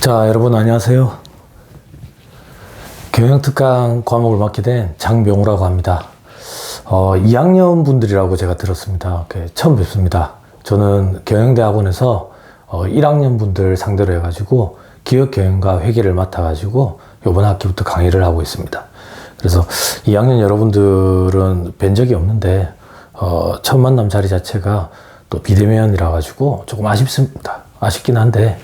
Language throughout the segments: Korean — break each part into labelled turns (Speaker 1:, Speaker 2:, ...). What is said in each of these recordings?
Speaker 1: 자, 여러분 안녕하세요. 경영특강 과목을 맡게 된 장명우라고 합니다. 2학년 분들이라고 제가 들었습니다. 처음 뵙습니다. 저는 경영대학원에서 1학년 분들 상대로 해가지고 기업경영과 회계를 맡아가지고 이번 학기부터 강의를 하고 있습니다. 그래서 2학년 여러분들은 뵌 적이 없는데 첫 만남 자리 자체가 또 비대면이라 가지고 조금 아쉽습니다. 아쉽긴 한데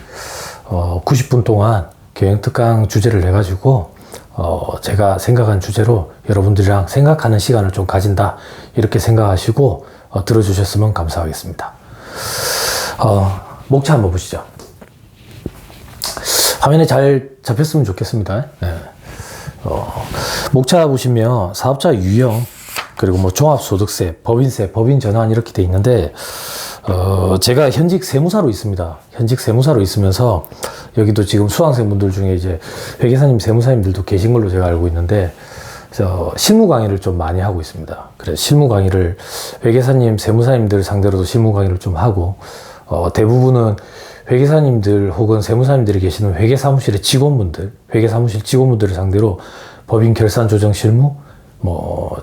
Speaker 1: 90분 동안 경영특강 주제를 해가지고 제가 생각한 주제로 여러분들이랑 생각하는 시간을 좀 가진다 이렇게 생각하시고 들어주셨으면 감사하겠습니다. 목차 한번 보시죠. 화면에 잘 잡혔으면 좋겠습니다. 네. 목차 보시면 사업자 유형 그리고 뭐 종합소득세, 법인세, 법인 전환 이렇게 돼 있는데 제가 현직 세무사로 있습니다. 현직 세무사로 있으면서 여기도 지금 수강생분들 중에 이제 회계사님, 세무사님들도 계신 걸로 제가 알고 있는데 실무 강의를 좀 많이 하고 있습니다. 그래서 실무 강의를 회계사님, 세무사님들 상대로도 실무 강의를 좀 하고 대부분은 회계사님들 혹은 세무사님들이 계시는 회계사무실의 직원분들, 회계사무실 직원분들을 상대로 법인 결산 조정 실무,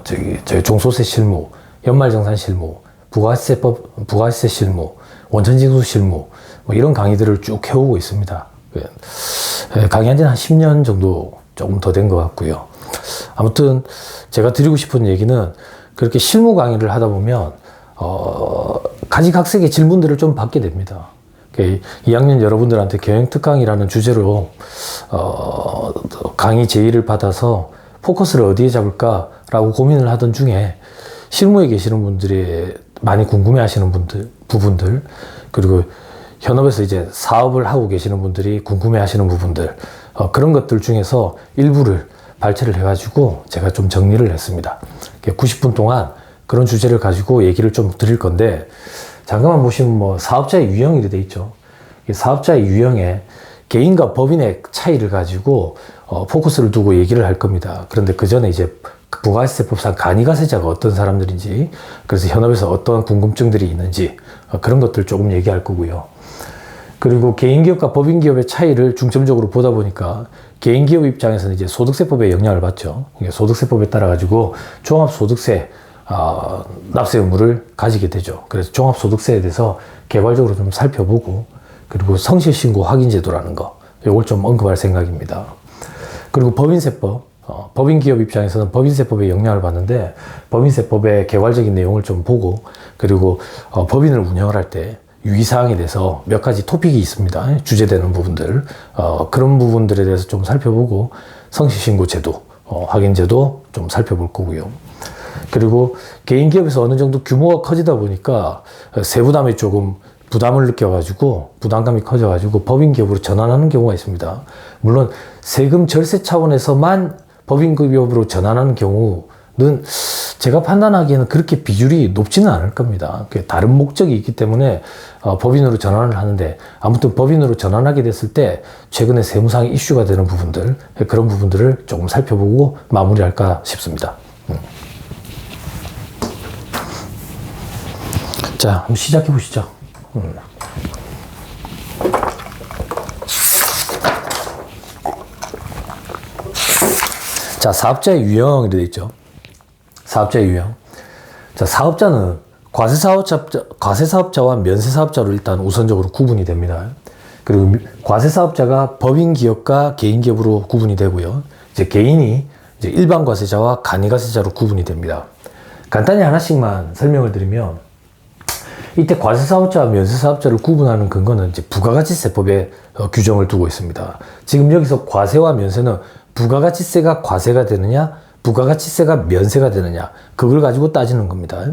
Speaker 1: 저희 종소세 실무, 연말정산 실무, 부가세 실무, 원천징수 실무, 이런 강의들을 쭉 해오고 있습니다. 강의한 지는 한 10년 정도 조금 더 된 것 같고요. 아무튼 제가 드리고 싶은 얘기는 그렇게 실무 강의를 하다 보면 가지각색의 질문들을 좀 받게 됩니다. 2학년 여러분들한테 경영특강이라는 주제로 강의 제의를 받아서 포커스를 어디에 잡을까라고 고민을 하던 중에 실무에 계시는 분들이 많이 궁금해 하시는 부분들, 그리고 현업에서 이제 사업을 하고 계시는 분들이 궁금해 하시는 부분들, 그런 것들 중에서 일부를 발췌를 해가지고 제가 좀 정리를 했습니다. 90분 동안 그런 주제를 가지고 얘기를 좀 드릴 건데, 잠깐만 보시면 사업자의 유형이 돼 있죠. 사업자의 유형에 개인과 법인의 차이를 가지고 포커스를 두고 얘기를 할 겁니다. 그런데 그 전에 이제 부가세법상 간이가세자가 어떤 사람들인지, 그래서 현업에서 어떤 궁금증들이 있는지 그런 것들 조금 얘기할 거고요. 그리고 개인기업과 법인기업의 차이를 중점적으로 보다 보니까 개인기업 입장에서는 이제 소득세법에 영향을 받죠. 소득세법에 따라 가지고 종합소득세 납세 의무를 가지게 되죠. 그래서 종합소득세에 대해서 개괄적으로 좀 살펴보고, 그리고 성실신고 확인제도라는 거, 이걸 좀 언급할 생각입니다. 그리고 법인세법, 법인기업 입장에서는 법인세법에 영향을 받는데 법인세법의 개괄적인 내용을 좀 보고, 그리고 법인을 운영을 할 때 유의사항에 대해서 몇 가지 토픽이 있습니다. 주제되는 부분들, 그런 부분들에 대해서 좀 살펴보고, 성실신고 제도, 확인제도 좀 살펴볼 거고요. 그리고 개인기업에서 어느 정도 규모가 커지다 보니까 세부담에 조금 부담을 느껴가지고, 부담감이 커져가지고 법인기업으로 전환하는 경우가 있습니다. 물론 세금 절세 차원에서만 법인기업으로 전환하는 경우는 제가 판단하기에는 그렇게 비율이 높지는 않을 겁니다. 다른 목적이 있기 때문에 법인으로 전환을 하는데, 아무튼 법인으로 전환하게 됐을 때 최근에 세무상 이슈가 되는 부분들, 그런 부분들을 조금 살펴보고 마무리할까 싶습니다. 자, 한번 시작해 보시죠. 자, 사업자의 유형이 되어 있죠. 사업자의 유형. 자, 사업자는 과세사업자와 면세사업자로 일단 우선적으로 구분이 됩니다. 그리고 과세사업자가 법인기업과 개인기업으로 구분이 되고요. 이제 개인이 이제 일반과세자와 간이과세자로 구분이 됩니다. 간단히 하나씩만 설명을 드리면, 이때 과세사업자와 면세사업자를 구분하는 근거는 이제 부가가치세법에 규정을 두고 있습니다. 지금 여기서 과세와 면세는 부가가치세가 과세가 되느냐, 부가가치세가 면세가 되느냐, 그걸 가지고 따지는 겁니다.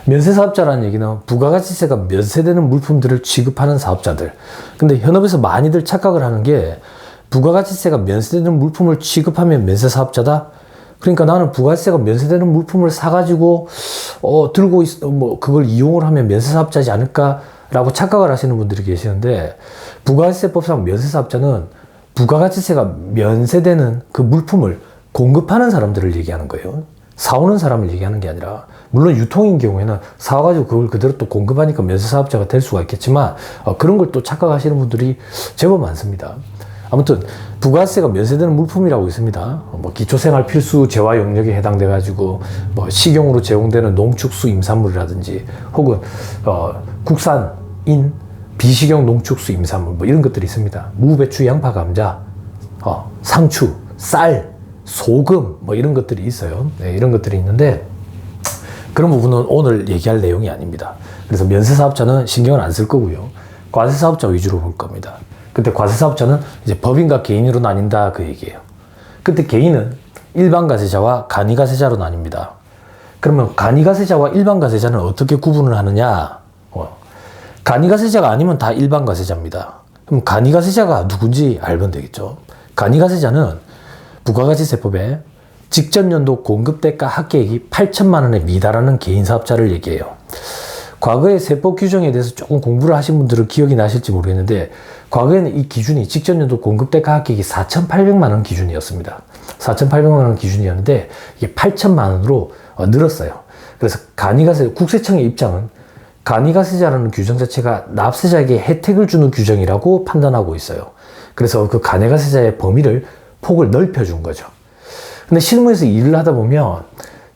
Speaker 1: 면세사업자라는 얘기는 부가가치세가 면세되는 물품들을 취급하는 사업자들. 근데 현업에서 많이들 착각을 하는 게, 부가가치세가 면세되는 물품을 취급하면 면세사업자다? 그러니까 나는 부가세가 면세되는 물품을 사가지고 들고 그걸 이용을 하면 면세사업자지 않을까라고 착각을 하시는 분들이 계시는데, 부가세법상 면세사업자는 부가가치세가 면세되는 그 물품을 공급하는 사람들을 얘기하는 거예요. 사오는 사람을 얘기하는 게 아니라, 물론 유통인 경우에는 사와가지고 그걸 그대로 또 공급하니까 면세사업자가 될 수가 있겠지만, 그런 걸 또 착각하시는 분들이 제법 많습니다. 아무튼 부가세가 면세되는 물품이라고 있습니다. 뭐 기초생활 필수 재화 영역에 해당돼 가지고 뭐 식용으로 제공되는 농축수 임산물이라든지, 혹은 국산인 비식용 농축수 임산물 뭐 이런 것들이 있습니다. 무, 배추, 양파, 감자, 상추, 쌀, 소금 뭐 이런 것들이 있어요. 네, 이런 것들이 있는데 그런 부분은 오늘 얘기할 내용이 아닙니다. 그래서 면세사업자는 신경을 안 쓸 거고요. 과세사업자 위주로 볼 겁니다. 그때 과세사업자는 이제 법인과 개인으로 나뉜다 그 얘기예요. 그때 개인은 일반과세자와 간이과세자로 나뉩니다. 그러면 간이과세자와 일반과세자는 어떻게 구분을 하느냐? 간이과세자가 아니면 다 일반과세자입니다. 그럼 간이과세자가 누군지 알면 되겠죠. 간이과세자는 부가가치세법에 직전연도 공급대가 합계액이 8천만 원에 미달하는 개인사업자를 얘기해요. 과거의 세법 규정에 대해서 조금 공부를 하신 분들은 기억이 나실지 모르겠는데, 과거에는 이 기준이 직전연도 공급대가 합계액이 4,800만 원 기준이었습니다. 4,800만 원 기준이었는데 이게 8천만 원으로 늘었어요. 그래서 국세청의 입장은 간이과세자라는 규정 자체가 납세자에게 혜택을 주는 규정이라고 판단하고 있어요. 그래서 그 간이과세자의 범위를 폭을 넓혀준 거죠. 근데 실무에서 일을 하다 보면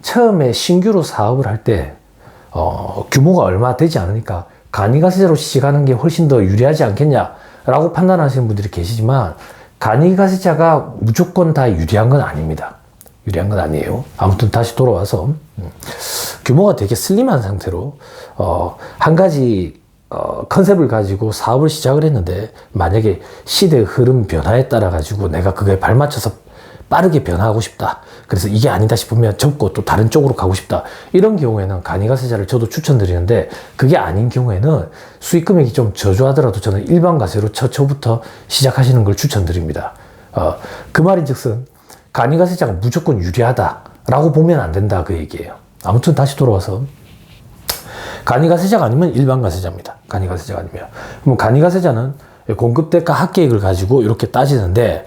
Speaker 1: 처음에 신규로 사업을 할 때 규모가 얼마 되지 않으니까 간이과세자로 시작하는 게 훨씬 더 유리하지 않겠냐라고 판단하시는 분들이 계시지만, 간이과세자가 무조건 다 유리한 건 아닙니다. 유리한 건 아니에요. 아무튼 다시 돌아와서 규모가 되게 슬림한 상태로 한 가지 컨셉을 가지고 사업을 시작을 했는데, 만약에 시대의 흐름 변화에 따라 가지고 내가 그거에 발맞춰서 빠르게 변화하고 싶다, 그래서 이게 아니다 싶으면 접고 또 다른 쪽으로 가고 싶다, 이런 경우에는 간이과세자를 저도 추천드리는데, 그게 아닌 경우에는 수익 금액이 좀 저조하더라도 저는 일반과세로 처처부터 시작하시는 걸 추천드립니다. 그 말인즉슨 간이과세자가 무조건 유리하다라고 보면 안 된다 그 얘기예요. 아무튼 다시 돌아와서 간이과세자가 아니면 일반과세자입니다. 간이과세자가 아니면. 그럼 간이과세자는 공급대가 합계액을 가지고 이렇게 따지는데,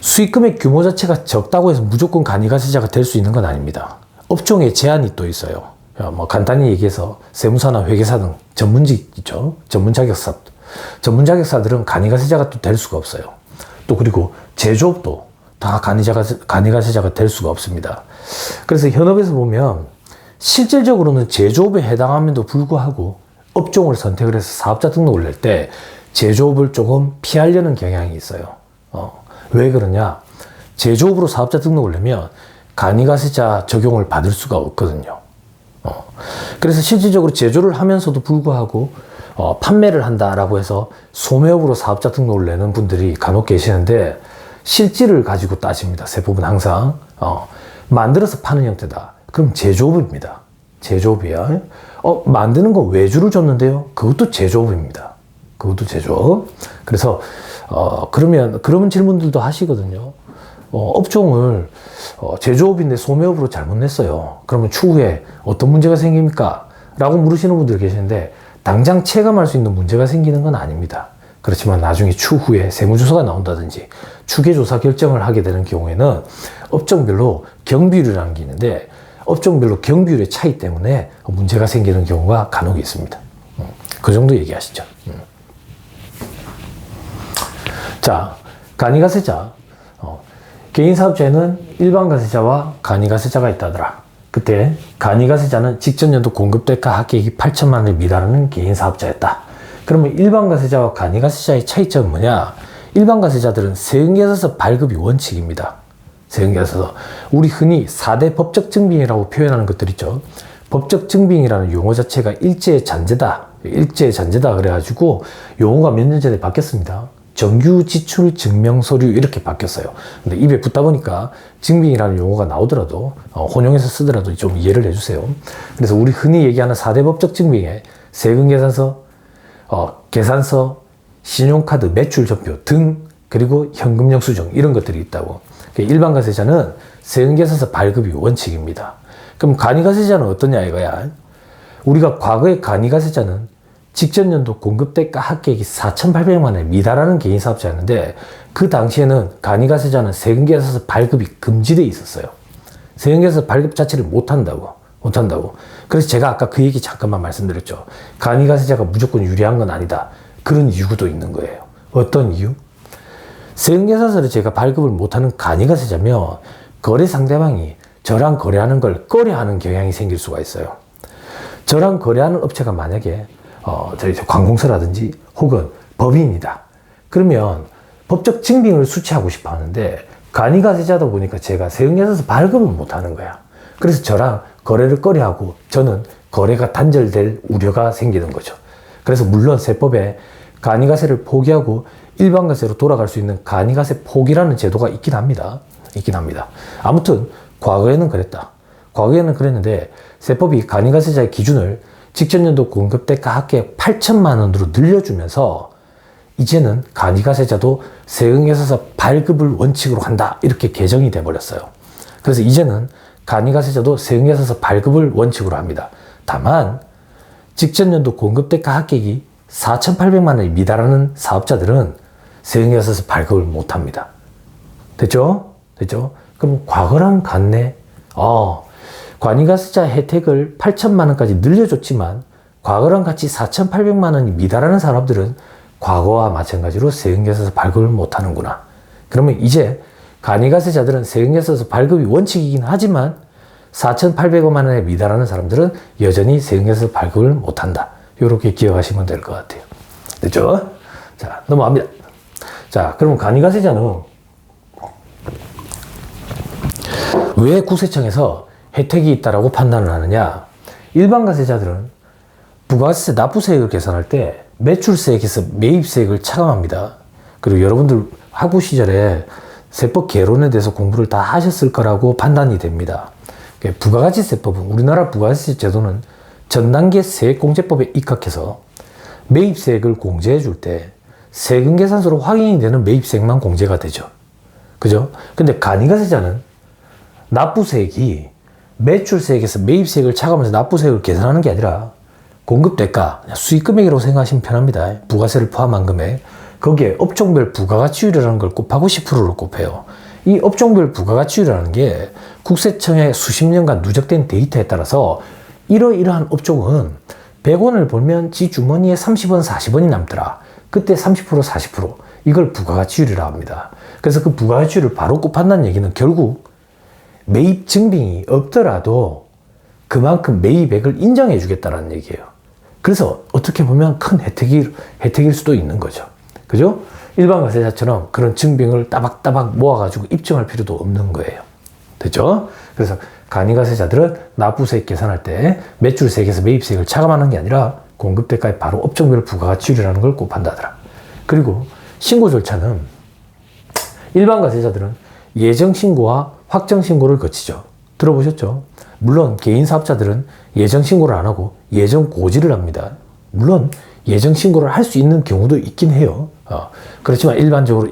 Speaker 1: 수익금액 규모 자체가 적다고 해서 무조건 간이과세자가 될 수 있는 건 아닙니다. 업종에 제한이 또 있어요. 뭐 간단히 얘기해서 세무사나 회계사 등 전문직 있죠. 전문 자격사들은 간이과세자가 또 될 수가 없어요. 또 그리고 제조업도 다 간이과세자가 될 수가 없습니다. 그래서 현업에서 보면 실질적으로는 제조업에 해당함에도 불구하고 업종을 선택을 해서 사업자 등록을 낼 때 제조업을 조금 피하려는 경향이 있어요. 왜 그러냐? 제조업으로 사업자 등록을 내면 간이과세자 적용을 받을 수가 없거든요. 그래서 실질적으로 제조를 하면서도 불구하고 판매를 한다라고 해서 소매업으로 사업자 등록을 내는 분들이 간혹 계시는데, 실질을 가지고 따집니다. 세법은 항상 만들어서 파는 형태다. 그럼 제조업입니다. 제조업이야. 만드는 거 외주를 줬는데요. 그것도 제조업입니다. 그것도 제조업. 그래서 그런 질문들도 하시거든요. 업종을 제조업인데 소매업으로 잘못 냈어요. 그러면 추후에 어떤 문제가 생깁니까? 라고 물으시는 분들이 계시는데, 당장 체감할 수 있는 문제가 생기는 건 아닙니다. 그렇지만 나중에 추후에 세무조사가 나온다든지 추계조사 결정을 하게 되는 경우에는 업종별로 경비율이라는 게 있는데, 업종별로 경비율의 차이 때문에 문제가 생기는 경우가 간혹 있습니다. 그 정도 얘기하시죠. 자, 간이과세자. 개인사업자에는 일반과세자와 간이과세자가 있다더라. 그때 간이과세자는 직전연도 공급대가 합계액이 8천만 원에 미달하는 개인사업자였다. 그러면 일반과세자와 간이과세자의 차이점은 뭐냐? 일반과세자들은 세금계산서 발급이 원칙입니다. 세금계산서. 우리 흔히 4대 법적 증빙이라고 표현하는 것들 있죠. 법적 증빙이라는 용어 자체가 일제의 잔재다. 일제의 잔재다 그래가지고 용어가 몇 년 전에 바뀌었습니다. 정규 지출 증명 서류 이렇게 바뀌었어요. 근데 입에 붙다 보니까 증빙이라는 용어가 나오더라도 혼용해서 쓰더라도 좀 이해를 해주세요. 그래서 우리 흔히 얘기하는 4대 법적 증빙에 세금계산서, 계산서, 신용카드 매출전표 등, 그리고 현금영수증 이런 것들이 있다고. 일반과세자는 세금계산서 발급이 원칙입니다. 그럼 간이과세자는 어떠냐 이거야. 우리가 과거의 간이과세자는 직전연도 공급대가 합계액이 4,800만 원에 미달하는 개인사업자였는데, 그 당시에는 간이과세자는 세금계산서 발급이 금지되어 있었어요. 세형계에서 발급 자체를 못한다고. 그래서 제가 아까 그 얘기 잠깐만 말씀드렸죠. 간이가세자가 무조건 유리한 건 아니다. 그런 이유도 있는 거예요. 어떤 이유? 세형계사설을 제가 발급을 못하는 간이가세자면 거래 상대방이 저랑 거래하는 걸 꺼려하는 경향이 생길 수가 있어요. 저랑 거래하는 업체가 만약에 저희 관공서라든지 혹은 법인이다. 그러면 법적 증빙을 수취하고 싶어 하는데 간이가세자다 보니까 제가 세형계에서 발급을 못하는 거야. 그래서 저랑 거래를 꺼려하고 저는 거래가 단절될 우려가 생기는 거죠. 그래서 물론 세법에 간이가세를 포기하고 일반가세로 돌아갈 수 있는 간이가세 포기라는 제도가 있긴 합니다. 아무튼 과거에는 그랬는데 세법이 간이가세자의 기준을 직전년도 공급대가 합계 8천만 원으로 늘려주면서 이제는 간이가세자도 세형계에서 발급을 원칙으로 한다. 이렇게 개정이 돼버렸어요. 그래서 이제는 간이가세자도 세형계에서 발급을 원칙으로 합니다. 다만 직전년도 공급대가 합격이 4,800만 원에 미달하는 사업자들은 세형계에서 발급을 못합니다. 됐죠? 그럼 과거랑 같네. 간이가세자 혜택을 8천만 원까지 늘려줬지만 과거랑 같이 4,800만 원이 미달하는 사람들은 과거와 마찬가지로 세형계에서 발급을 못하는구나. 그러면 이제 간이가세자들은 세형계에서 발급이 원칙이긴 하지만 4,800만 원에 미달하는 사람들은 여전히 세형계에서 발급을 못한다. 이렇게 기억하시면 될 것 같아요. 됐죠? 자, 넘어갑니다. 자, 그럼 간이가세자는 왜 국세청에서 혜택이 있다라고 판단을 하느냐? 일반 가세자들은 부가세 납부세액을 계산할 때 매출세액에서 매입세액을 차감합니다. 그리고 여러분들 학부 시절에 세법 개론에 대해서 공부를 다 하셨을 거라고 판단이 됩니다. 부가가치세법은 우리나라 부가가치 제도는 전단계 세액공제법에 입각해서 매입세액을 공제해 줄 때 세금계산서로 확인이 되는 매입세액만 공제가 되죠. 그죠? 근데 간이가세자는 납부세액이 매출세액에서 매입세액을 차감하면서 납부세액을 계산하는 게 아니라 공급대가, 수익금액이라고 생각하시면 편합니다. 부가세를 포함한 금액. 거기에 업종별 부가가치율이라는 걸 곱하고 10%를 곱해요. 이 업종별 부가가치율이라는 게 국세청의 수십 년간 누적된 데이터에 따라서 이러이러한 업종은 100원을 벌면 지 주머니에 30원, 40원이 남더라. 그때 30%, 40%. 이걸 부가가치율이라고 합니다. 그래서 그 부가가치율을 바로 곱한다는 얘기는 결국 매입 증빙이 없더라도 그만큼 매입액을 인정해 주겠다는 얘기예요. 그래서 어떻게 보면 큰 혜택일 수도 있는 거죠. 그죠? 일반 가세자처럼 그런 증빙을 따박따박 모아가지고 입증할 필요도 없는 거예요. 됐죠? 그래서 간이가세자들은 납부세액 계산할 때 매출세액에서 매입세액을 차감하는 게 아니라 공급대가에 바로 업종별 부가가치율이라는 걸 곱한다더라. 그리고 신고 절차는 일반 가세자들은 예정신고와 확정신고를 거치죠. 들어보셨죠? 물론 개인 사업자들은 예정신고를 안 하고 예정고지를 합니다. 물론 예정신고를 할 수 있는 경우도 있긴 해요. 그렇지만 일반적으로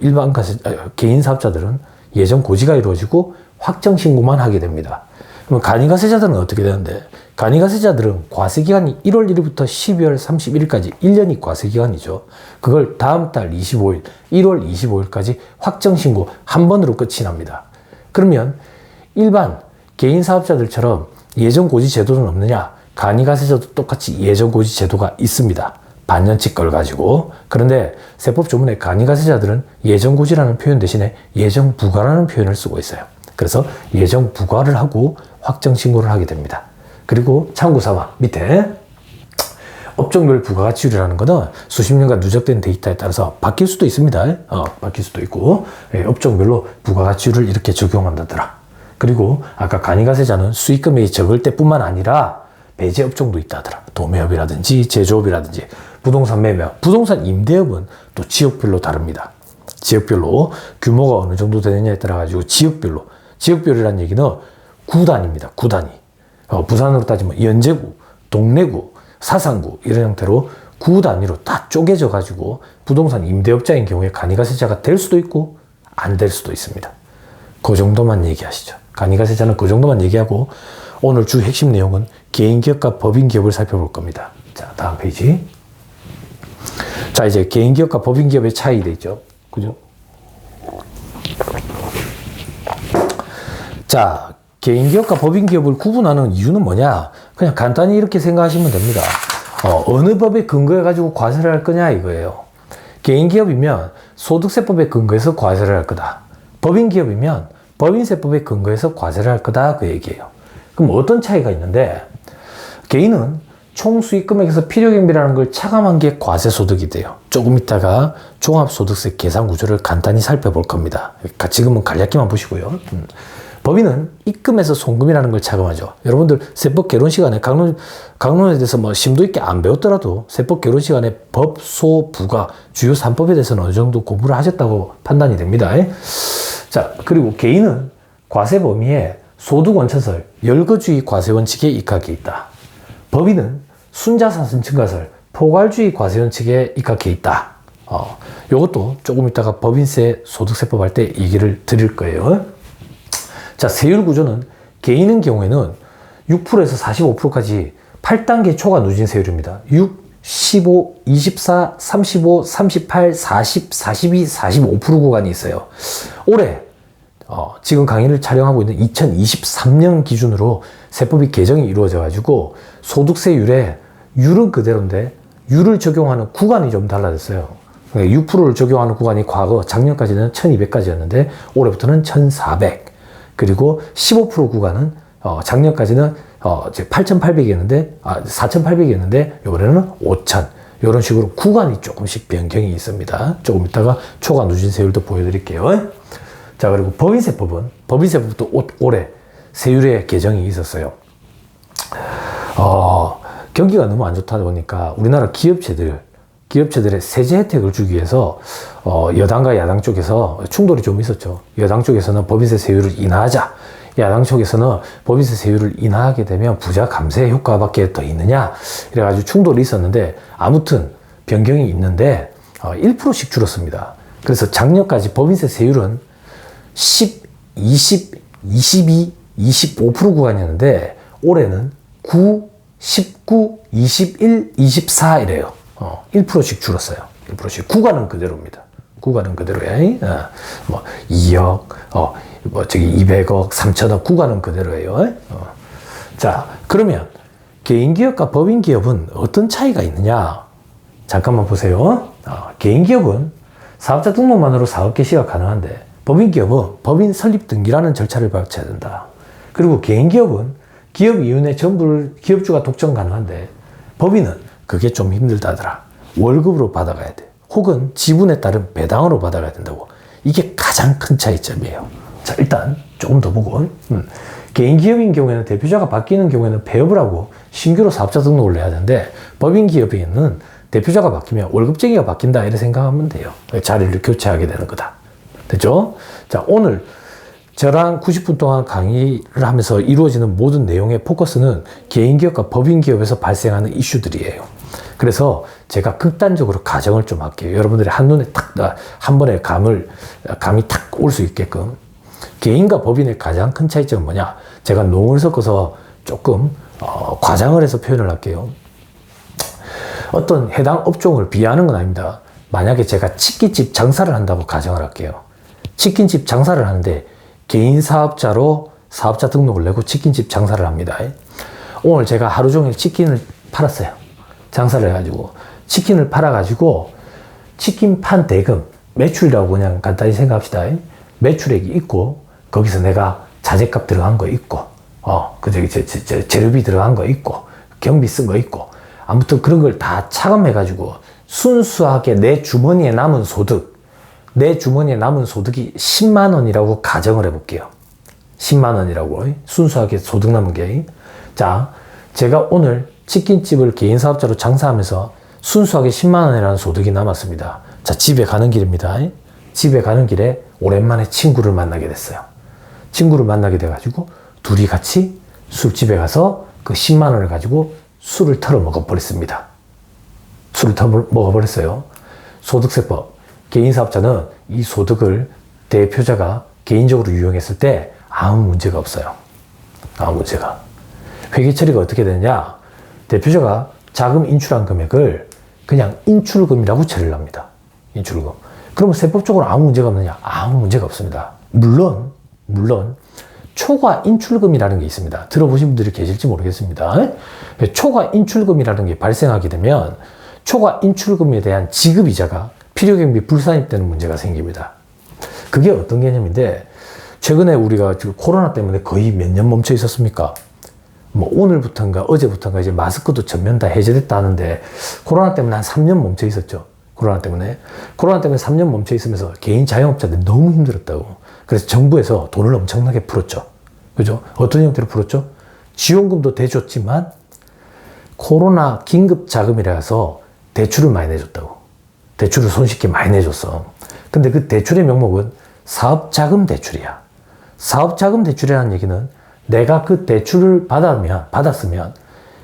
Speaker 1: 개인 사업자들은 예정고지가 이루어지고 확정신고만 하게 됩니다. 그럼 간이가세자들은 어떻게 되는데? 간이가세자들은 과세기간이 1월 1일부터 12월 31일까지 1년이 과세기간이죠. 그걸 다음 달 25일, 1월 25일까지 확정신고 한 번으로 끝이 납니다. 그러면 일반 개인 사업자들처럼 예정고지 제도는 없느냐? 간이가세자도 똑같이 예정고지 제도가 있습니다. 반년치 걸 가지고. 그런데 세법 조문에 간이가세자들은 예정고지라는 표현 대신에 예정부과라는 표현을 쓰고 있어요. 그래서 예정부과를 하고 확정신고를 하게 됩니다. 그리고 참고삼아 밑에 업종별 부가가치율이라는 거는 수십 년간 누적된 데이터에 따라서 바뀔 수도 있습니다. 바뀔 수도 있고 업종별로 부가가치율을 이렇게 적용한다더라. 그리고 아까 간이가세자는 수익금액이 적을 때뿐만 아니라 배제 업종도 있다더라. 도매업이라든지 제조업이라든지 부동산 매매업, 부동산 임대업은 또 지역별로 다릅니다. 지역별로 규모가 어느 정도 되느냐에 따라 가지고 지역별이라는 얘기는 구단입니다. 구단위. 부산으로 따지면 연제구, 동래구, 사상구 이런 형태로 구 단위로 다 쪼개져 가지고 부동산 임대업자인 경우에 간이가세자가 될 수도 있고 안 될 수도 있습니다. 그 정도만 얘기하시죠. 간이가세자는 그 정도만 얘기하고 오늘 주 핵심 내용은 개인기업과 법인기업을 살펴볼 겁니다. 자, 다음 페이지. 자, 이제 개인기업과 법인기업의 차이가 있죠. 그죠? 자, 개인기업과 법인기업을 구분하는 이유는 뭐냐? 그냥 간단히 이렇게 생각하시면 됩니다. 어느 법에 근거해 가지고 과세를 할 거냐 이거예요. 개인기업이면 소득세법에 근거해서 과세를 할 거다. 법인기업이면 법인세법에 근거해서 과세를 할 거다 그 얘기예요. 그럼 어떤 차이가 있는데, 개인은 총수익금액에서 필요경비라는 걸 차감한 게 과세소득이 돼요. 조금 있다가 종합소득세 계산 구조를 간단히 살펴볼 겁니다. 지금은 간략히만 보시고요. 법인은 입금에서 송금이라는 걸 차감하죠. 여러분들 세법 개론 시간에 강론에 대해서 뭐 심도 있게 안 배웠더라도 세법 개론 시간에 법, 소, 부가 주요 3법에 대해서는 어느 정도 공부를 하셨다고 판단이 됩니다. 자, 그리고 개인은 과세 범위에 소득 원천설, 열거주의 과세 원칙에 입각해 있다. 법인은 순자산 증가설, 포괄주의 과세 원칙에 입각해 있다. 요것도 조금 있다가 법인세, 소득세법 할 때 얘기를 드릴 거예요. 자, 세율 구조는 개인의 경우에는 6%에서 45%까지 8단계 초과 누진 세율입니다. 6, 15, 24, 35, 38, 40, 42, 45% 구간이 있어요. 올해 지금 강의를 촬영하고 있는 2023년 기준으로 세법이 개정이 이루어져 가지고 소득세율에 율은 그대로인데 율을 적용하는 구간이 좀 달라졌어요. 6%를 적용하는 구간이 과거 작년까지는 1200까지였는데 올해부터는 1400. 그리고 15% 구간은 작년까지는 8800이었는데 4800이었는데 이번에는 5000. 이런 식으로 구간이 조금씩 변경이 있습니다. 조금 이따가 초과 누진 세율도 보여드릴게요. 자, 그리고 법인세법도 올해 세율의 개정이 있었어요. 경기가 너무 안 좋다 보니까 우리나라 기업체들의 세제 혜택을 주기 위해서 여당과 야당 쪽에서 충돌이 좀 있었죠. 여당 쪽에서는 법인세 세율을 인하하자. 야당 쪽에서는 법인세 세율을 인하하게 되면 부자 감세 효과밖에 더 있느냐. 이래가지고 충돌이 있었는데 아무튼 변경이 있는데 1%씩 줄었습니다. 그래서 작년까지 법인세 세율은 10, 20, 22, 25% 구간이었는데 올해는 9, 19, 21, 24 이래요. 1%씩 줄었어요. 1%씩. 구간은 그대로입니다. 구간은 그대로예요. 뭐 2억, 200억, 3천억 구간은 그대로예요. 자, 그러면 개인기업과 법인기업은 어떤 차이가 있느냐? 잠깐만 보세요. 개인기업은 사업자 등록만으로 사업 개시가 가능한데 법인기업은 법인 설립 등기라는 절차를 밟쳐야 된다. 그리고 개인기업은 기업 이윤의 전부를 기업주가 독점 가능한데 법인은 그게 좀 힘들다더라. 월급으로 받아가야 돼. 혹은 지분에 따른 배당으로 받아가야 된다고. 이게 가장 큰 차이점이에요. 자, 일단 조금 더 보고 개인기업인 경우에는 대표자가 바뀌는 경우에는 폐업을 하고 신규로 사업자 등록을 해야 되는데 법인기업에는 대표자가 바뀌면 월급쟁이가 바뀐다 이렇게 생각하면 돼요. 자리를 교체하게 되는 거다. 됐죠? 자, 오늘 저랑 90분 동안 강의를 하면서 이루어지는 모든 내용의 포커스는 개인기업과 법인기업에서 발생하는 이슈들이에요. 그래서 제가 극단적으로 가정을 좀 할게요. 여러분들이 한눈에 한 번에 감이 탁 올 수 있게끔. 개인과 법인의 가장 큰 차이점은 뭐냐? 제가 농을 섞어서 조금 과장을 해서 표현을 할게요. 어떤 해당 업종을 비하하는 건 아닙니다. 만약에 제가 치킨집 장사를 한다고 가정을 할게요. 치킨집 장사를 하는데 개인 사업자로 사업자 등록을 내고 치킨집 장사를 합니다. 오늘 제가 하루 종일 치킨을 팔았어요. 장사를 해가지고 치킨을 팔아가지고 치킨 판 대금 매출이라고 그냥 간단히 생각합시다. 매출액이 있고 거기서 내가 자재값 들어간 거 있고 재료비 들어간 거 있고 경비 쓴 거 있고 아무튼 그런 걸 다 차감해가지고 순수하게 내 주머니에 남은 소득이 10만 원이라고 가정을 해볼게요. 10만 원이라고 순수하게 소득 남은 게. 자, 제가 오늘 치킨집을 개인 사업자로 장사하면서 순수하게 10만 원이라는 소득이 남았습니다. 자, 집에 가는 길입니다. 집에 가는 길에 오랜만에 친구를 만나게 됐어요. 친구를 만나게 돼가지고 둘이 같이 술집에 가서 그 10만 원을 가지고 술을 털어 먹어버렸습니다. 술을 털어 먹어버렸어요. 소득세법. 개인 사업자는 이 소득을 대표자가 개인적으로 유용했을 때 아무 문제가 없어요. 아무 문제가. 회계 처리가 어떻게 되느냐? 대표자가 자금 인출한 금액을 그냥 인출금이라고 처리를 합니다. 인출금. 그러면 세법적으로 아무 문제가 없느냐? 아무 문제가 없습니다. 물론 초과 인출금이라는 게 있습니다. 들어보신 분들이 계실지 모르겠습니다. 초과 인출금이라는 게 발생하게 되면 초과 인출금에 대한 지급이자가 필요경비 불산입되는 문제가 생깁니다. 그게 어떤 개념인데, 최근에 우리가 지금 코로나 때문에 거의 몇 년 멈춰 있었습니까? 뭐 오늘부터인가 어제부터인가 이제 마스크도 전면 다 해제됐다 하는데, 코로나 때문에 한 3년 멈춰 있었죠. 코로나 때문에 3년 멈춰 있으면서 개인 자영업자들이 너무 힘들었다고. 그래서 정부에서 돈을 엄청나게 풀었죠. 그죠? 어떤 형태로 풀었죠? 지원금도 대줬지만 코로나 긴급 자금이라 해서 대출을 많이 내줬다고. 대출을 손쉽게 많이 내줬어. 근데 그 대출의 명목은 사업자금 대출이야. 사업자금 대출이라는 얘기는 내가 그 대출을 받았으면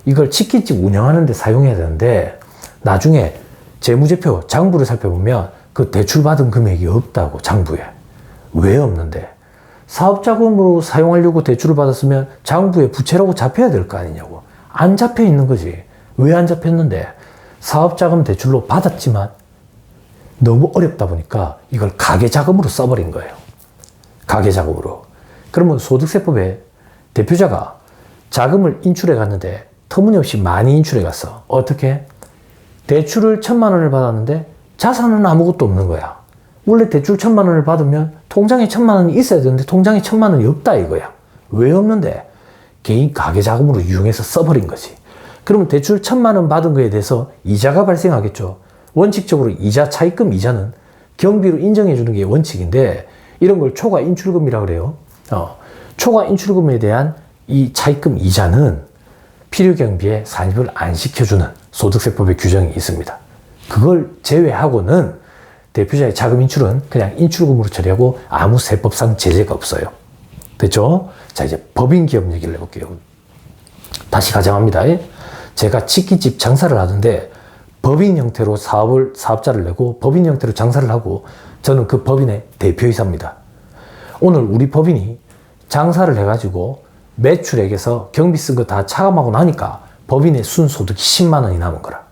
Speaker 1: 이걸 치킨집 운영하는 데 사용해야 되는데, 나중에 재무제표, 장부를 살펴보면 그 대출받은 금액이 없다고, 장부에. 왜 없는데? 사업자금으로 사용하려고 대출을 받았으면 장부에 부채라고 잡혀야 될 거 아니냐고. 안 잡혀 있는 거지. 왜 안 잡혔는데? 사업자금 대출로 받았지만 너무 어렵다 보니까 이걸 가계자금으로 써버린 거예요. 가계자금으로. 그러면 소득세법에 대표자가 자금을 인출해 갔는데 터무니없이 많이 인출해 갔어. 어떻게? 대출을 1,000만 원을 받았는데 자산은 아무것도 없는 거야. 원래 대출 1,000만 원을 받으면 통장에 1,000만 원이 있어야 되는데 통장에 1,000만 원이 없다 이거야. 왜 없는데? 개인 가계자금으로 이용해서 써버린 거지. 그러면 대출 1,000만 원 받은 거에 대해서 이자가 발생하겠죠. 원칙적으로 이자, 차입금 이자는 경비로 인정해 주는 게 원칙인데, 이런 걸 초과 인출금이라고 그래요. 초과 인출금에 대한 이 차입금 이자는 필요경비에 산입을 안 시켜주는 소득세법의 규정이 있습니다. 그걸 제외하고는 대표자의 자금 인출은 그냥 인출금으로 처리하고 아무 세법상 제재가 없어요. 됐죠? 자, 이제 법인 기업 얘기를 해볼게요. 다시 가정합니다. 제가 치킨집 장사를 하는데 법인 형태로 사업자를 내고 법인 형태로 장사를 하고, 저는 그 법인의 대표이사입니다. 오늘 우리 법인이 장사를 해가지고 매출액에서 경비 쓴 거 다 차감하고 나니까 법인의 순소득이 10만 원이 남은 거라.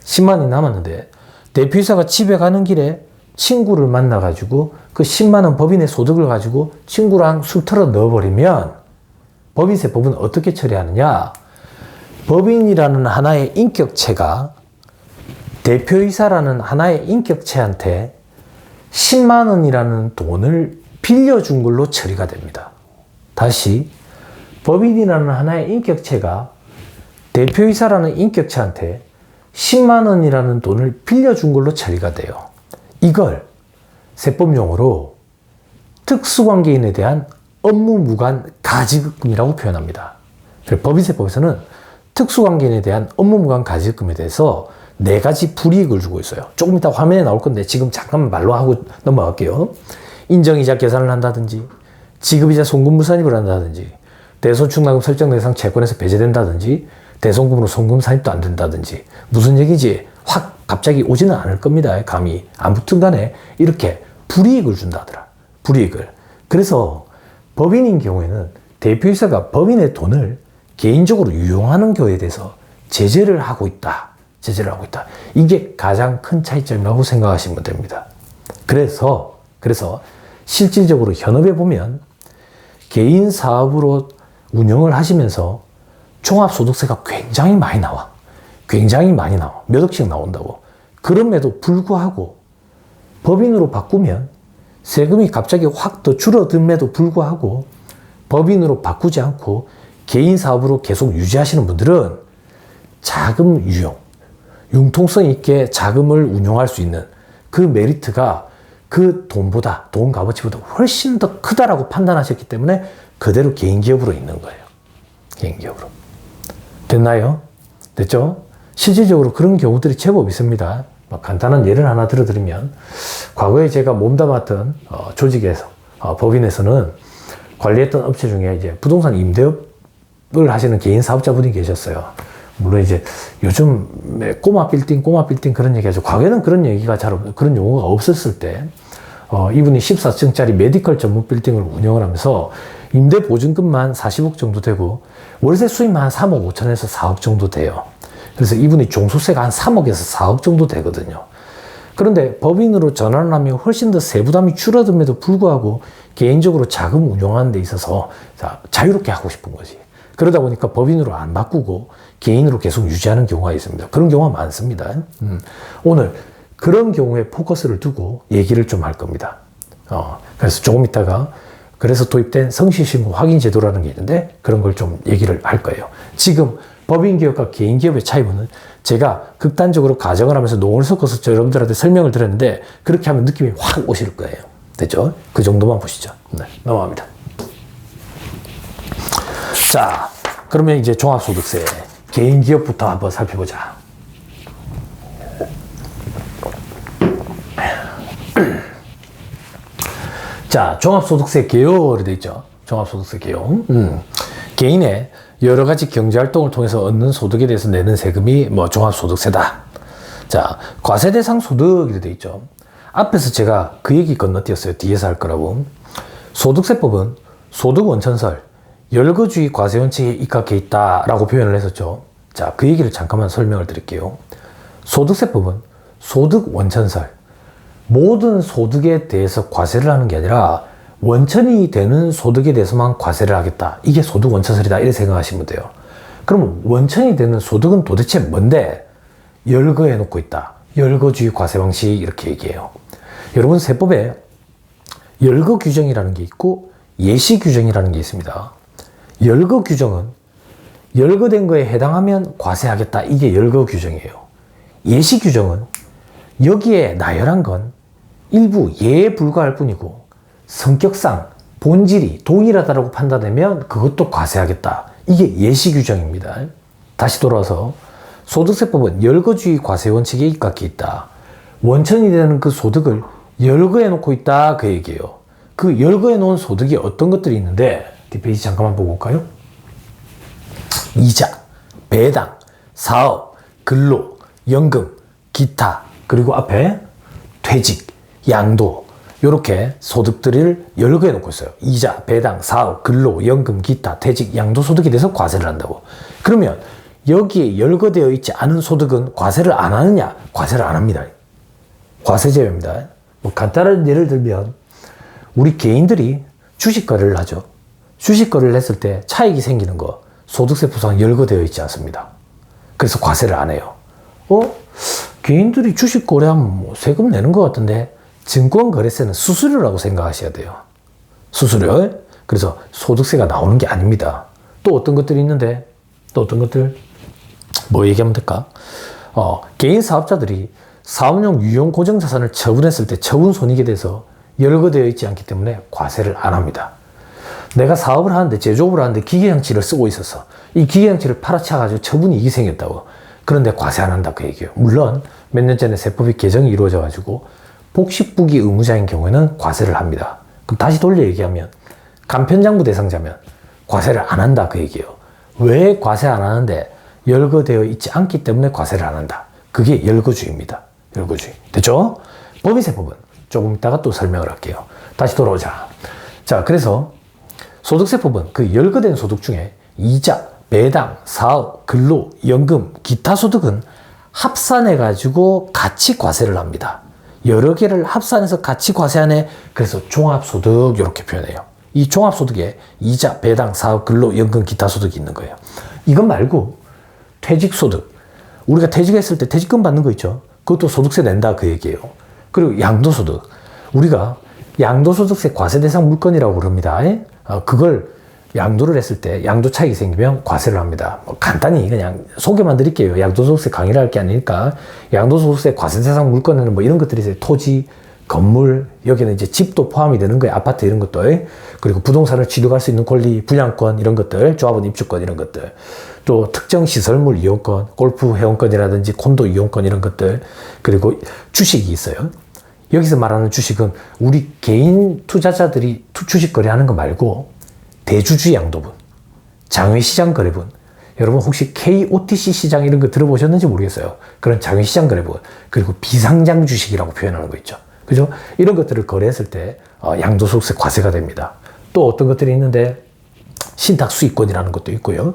Speaker 1: 10만 원이 남았는데 대표이사가 집에 가는 길에 친구를 만나가지고 그 10만 원 법인의 소득을 가지고 친구랑 술 털어 넣어버리면 법인세법은 어떻게 처리하느냐? 법인이라는 하나의 인격체가 대표이사라는 하나의 인격체한테 10만 원이라는 돈을 빌려준 걸로 처리가 됩니다. 다시, 법인이라는 하나의 인격체가 대표이사라는 인격체한테 10만 원이라는 돈을 빌려준 걸로 처리가 돼요. 이걸 세법용어로 특수관계인에 대한 업무무관 가지급금이라고 표현합니다. 법인세법에서는 특수관계인에 대한 업무무관 가지급금에 대해서 4가지 불이익을 주고 있어요. 조금 이따 화면에 나올 건데 지금 잠깐만 말로 하고 넘어갈게요. 인정이자 계산을 한다든지, 지급이자 송금 불산입을 한다든지, 대손축납금 설정 대상 채권에서 배제된다든지, 대손금으로 송금 산입도 안 된다든지. 무슨 얘기지? 확 갑자기 오지는 않을 겁니다. 감이. 아무튼 간에 이렇게 불이익을 준다더라. 불이익을. 그래서 법인인 경우에는 대표이사가 법인의 돈을 개인적으로 유용하는 경우에 대해서 제재를 하고 있다. 이게 가장 큰 차이점이라고 생각하시면 됩니다. 그래서 실질적으로 현업에 보면 개인 사업으로 운영을 하시면서 종합소득세가 굉장히 많이 나와. 몇 억씩 나온다고. 그럼에도 불구하고 법인으로 바꾸면 세금이 갑자기 확 더 줄어듦에도 불구하고 법인으로 바꾸지 않고 개인 사업으로 계속 유지하시는 분들은 자금 유용, 융통성 있게 자금을 운용할 수 있는 그 메리트가 그 돈 값어치보다 훨씬 더 크다라고 판단하셨기 때문에 그대로 개인기업으로 있는 거예요. 개인기업으로. 됐나요? 됐죠? 실질적으로 그런 경우들이 제법 있습니다. 간단한 예를 하나 들어드리면, 과거에 제가 몸담았던 조직에서, 법인에서는 관리했던 업체 중에 이제 부동산 임대업을 하시는 개인 사업자분이 계셨어요. 물론 이제 요즘 꼬마 빌딩 그런 얘기 하죠. 과거에는 그런 얘기가 그런 용어가 없었을 때, 이분이 14층짜리 메디컬 전문 빌딩을 운영을 하면서 임대 보증금만 40억 정도 되고 월세 수입만 한 3억 5천에서 4억 정도 돼요. 그래서 이분이 종소세가 한 3억에서 4억 정도 되거든요. 그런데 법인으로 전환을 하면 훨씬 더 세부담이 줄어듦에도 불구하고 개인적으로 자금 운용하는 데 있어서 자유롭게 하고 싶은 거지. 그러다 보니까 법인으로 안 바꾸고 개인으로 계속 유지하는 경우가 있습니다. 그런 경우가 많습니다. 오늘 그런 경우에 포커스를 두고 얘기를 좀 할 겁니다. 그래서 조금 있다가 그래서 도입된 성실신고 확인 제도라는 게 있는데 그런 걸 좀 얘기를 할 거예요. 지금 법인기업과 개인기업의 차이는 제가 극단적으로 가정을 하면서 농을 섞어서 여러분들한테 설명을 드렸는데 그렇게 하면 느낌이 확 오실 거예요. 됐죠? 그 정도만 보시죠. 네, 넘어갑니다. 자, 그러면 이제 종합소득세 개인기업부터 한번 살펴보자. 자, 종합소득세 개요로 되어 있죠. 종합소득세 개요. 개인의 여러 가지 경제활동을 통해서 얻는 소득에 대해서 내는 세금이 종합소득세다. 자, 과세대상 소득이 되어 있죠. 앞에서 제가 그 얘기 건너뛰었어요. 뒤에서 할 거라고. 소득세법은 소득원천설, 열거주의 과세원칙에 입각해 있다라고 표현을 했었죠. 자, 그 얘기를 잠깐만 설명을 드릴게요. 소득세법은 소득원천설, 모든 소득에 대해서 과세를 하는 게 아니라 원천이 되는 소득에 대해서만 과세를 하겠다. 이게 소득원천설이다. 이렇게 생각하시면 돼요. 그러면 원천이 되는 소득은 도대체 뭔데? 열거해 놓고 있다. 열거주의 과세 방식 이렇게 얘기해요. 여러분 세법에 열거 규정이라는 게 있고 예시 규정이라는 게 있습니다. 열거 규정은 열거된 거에 해당하면 과세하겠다. 이게 열거 규정이에요. 예시 규정은 여기에 나열한 건 일부 예에 불과할 뿐이고 성격상 본질이 동일하다고 판단되면 그것도 과세하겠다. 이게 예시 규정입니다. 다시 돌아와서 소득세법은 열거주의 과세 원칙에 입각해 있다. 원천이 되는 그 소득을 열거해 놓고 있다. 그 얘기예요. 그 열거해 놓은 소득이 어떤 것들이 있는데 뒷페이지 잠깐만 보고 올까요? 이자, 배당, 사업, 근로, 연금, 기타, 그리고 앞에 퇴직, 양도 이렇게 소득들을 열거해 놓고 있어요. 이자, 배당, 사업, 근로, 연금, 기타, 퇴직, 양도 소득에 대해서 과세를 한다고. 그러면 여기에 열거되어 있지 않은 소득은 과세를 안 하느냐? 과세를 안 합니다. 과세 제외입니다. 간단한 예를 들면 우리 개인들이 주식 거래를 하죠. 주식 거래를 했을 때 차익이 생기는 거 소득세법상 열거되어 있지 않습니다. 그래서 과세를 안 해요. 개인들이 주식 거래하면 세금 내는 것 같은데 증권거래세는 수수료라고 생각하셔야 돼요. 수수료. 그래서 소득세가 나오는 게 아닙니다. 또 어떤 것들이 있는데 또 어떤 것들 뭐 얘기하면 될까? 개인 사업자들이 사업용 유용 고정자산을 처분했을 때 처분 손익에 대해서 열거되어 있지 않기 때문에 과세를 안 합니다. 내가 사업을 하는데 제조업을 하는데 기계장치를 쓰고 있어서 이 기계장치를 팔아쳐가지고 처분이익이 생겼다고. 그런데 과세 안 한다 그 얘기예요. 물론 몇 년 전에 세법이 개정이 이루어져 가지고 복식부기 의무자인 경우에는 과세를 합니다. 그럼 다시 돌려 얘기하면 간편장부 대상자면 과세를 안 한다 그 얘기예요. 왜 과세 안 하는데? 열거되어 있지 않기 때문에 과세를 안 한다. 그게 열거주의입니다. 열거주의. 됐죠? 법인세법은 조금 이따가 또 설명을 할게요. 다시 돌아오자. 자, 그래서 소득세법은 그 열거된 소득 중에 이자, 배당, 사업, 근로, 연금, 기타 소득은 합산해가지고 같이 과세를 합니다. 여러 개를 합산해서 같이 과세하네. 그래서 종합소득 이렇게 표현해요. 이 종합소득에 이자, 배당, 사업, 근로, 연금, 기타 소득이 있는 거예요. 이것 말고 퇴직소득. 우리가 퇴직했을 때 퇴직금 받는 거 있죠. 그것도 소득세 낸다 그 얘기예요. 그리고 양도소득. 우리가 양도소득세 과세대상 물건이라고 그럽니다. 그걸 양도를 했을 때 양도 차익이 생기면 과세를 합니다. 간단히 그냥 소개만 드릴게요. 양도소득세 강의를 할 게 아니니까 양도소득세 과세대상 물건에는 뭐 이런 것들이 있어요. 토지, 건물, 여기는 이제 집도 포함이 되는 거예요. 아파트 이런 것들. 그리고 부동산을 취득할 수 있는 권리, 분양권 이런 것들, 조합원 입주권 이런 것들. 또 특정 시설물 이용권, 골프 회원권이라든지 콘도 이용권 이런 것들. 그리고 주식이 있어요. 여기서 말하는 주식은 우리 개인 투자자들이 주식 거래하는 거 말고 대주주 양도분, 장외시장 거래분. 여러분 혹시 KOTC 시장 이런 거 들어보셨는지 모르겠어요. 그런 장외시장 거래분. 그리고 비상장 주식이라고 표현하는 거 있죠. 그죠? 이런 것들을 거래했을 때 양도소득세 과세가 됩니다. 또 어떤 것들이 있는데 신탁 수익권이라는 것도 있고요.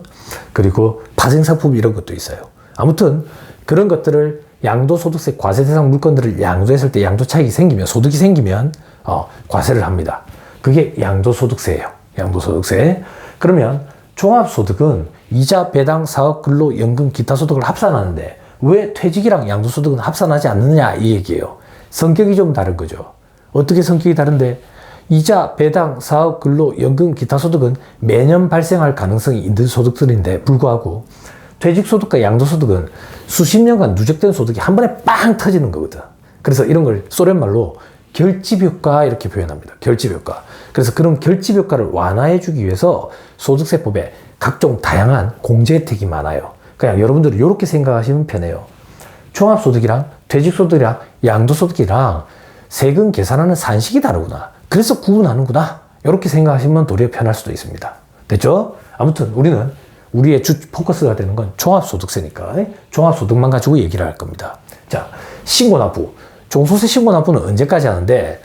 Speaker 1: 그리고 파생상품 이런 것도 있어요. 아무튼 그런 것들을 양도소득세 과세 대상 물건들을 양도했을 때 양도 차익이 생기면, 소득이 생기면 과세를 합니다. 그게 양도소득세예요. 양도소득세. 그러면 종합소득은 이자, 배당, 사업, 근로, 연금, 기타 소득을 합산하는데 왜 퇴직이랑 양도소득은 합산하지 않느냐 이 얘기예요. 성격이 좀 다른 거죠. 어떻게 성격이 다른데? 이자, 배당, 사업, 근로, 연금, 기타 소득은 매년 발생할 가능성이 있는 소득들인데 불구하고 퇴직소득과 양도소득은 수십 년간 누적된 소득이 한 번에 빵 터지는 거거든. 그래서 이런 걸 소련 말로 결집효과 이렇게 표현합니다. 결집효과. 그래서 그런 결집효과를 완화해주기 위해서 소득세법에 각종 다양한 공제 혜택이 많아요. 그냥 여러분들이 이렇게 생각하시면 편해요. 종합소득이랑 퇴직소득이랑 양도소득이랑 세금 계산하는 산식이 다르구나. 그래서 구분하는구나. 이렇게 생각하시면 도리어 편할 수도 있습니다. 됐죠? 아무튼 우리는 우리의 주 포커스가 되는 건 종합소득세니까 종합소득만 가지고 얘기를 할 겁니다. 자, 신고납부. 종소세 신고납부는 언제까지 하는데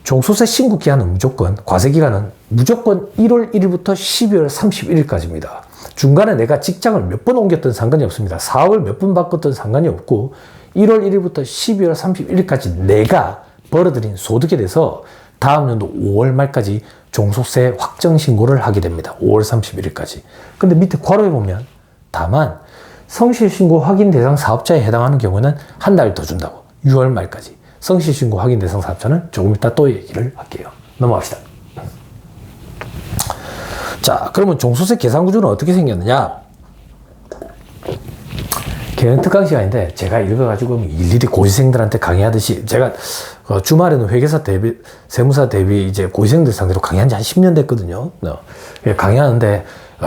Speaker 1: 종소세 신고 기한은 무조건, 과세 기간은 무조건 1월 1일부터 12월 31일까지입니다. 중간에 내가 직장을 몇 번 옮겼든 상관이 없습니다. 사업을 몇 번 바꿨든 상관이 없고 1월 1일부터 12월 31일까지 내가 벌어들인 소득에 대해서 다음 연도 5월 말까지 종소세 확정 신고를 하게 됩니다. 5월 31일까지. 근데 밑에 괄호에 보면 다만 성실신고 확인 대상 사업자에 해당하는 경우는 한 달 더 준다고. 6월 말까지. 성실신고 확인 대상 사업자는 조금 이따 또 얘기를 할게요. 넘어갑시다. 자, 그러면 종소세 계산 구조는 어떻게 생겼느냐? 걔는 특강 시간인데 제가 읽어가지고 일일이 고시생들한테 강의하듯이 제가 주말에는 회계사 대비, 세무사 대비 이제 고시생들 상대로 강의한 지 한 10년 됐거든요. 강의하는데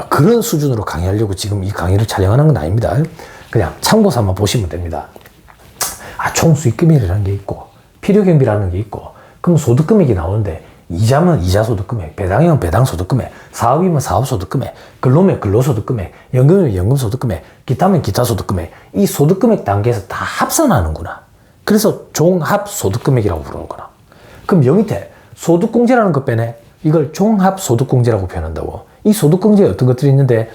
Speaker 1: 그런 수준으로 강의하려고 지금 이 강의를 촬영하는 건 아닙니다. 그냥 참고 삼아 보시면 됩니다. 총수익금액이라는 게 있고 필요경비라는 게 있고 그럼 소득금액이 나오는데 이자면 이자소득금액, 배당이면 배당소득금액, 사업이면 사업소득금액, 근로면 근로소득금액, 연금이면 연금소득금액, 기타면 기타소득금액. 이 소득금액 단계에서 다 합산하는구나. 그래서 종합소득금액이라고 부르는구나. 그럼 여기 밑에 소득공제라는 것 빼네. 이걸 종합소득공제라고 표현한다고. 이 소득공제에 어떤 것들이 있는데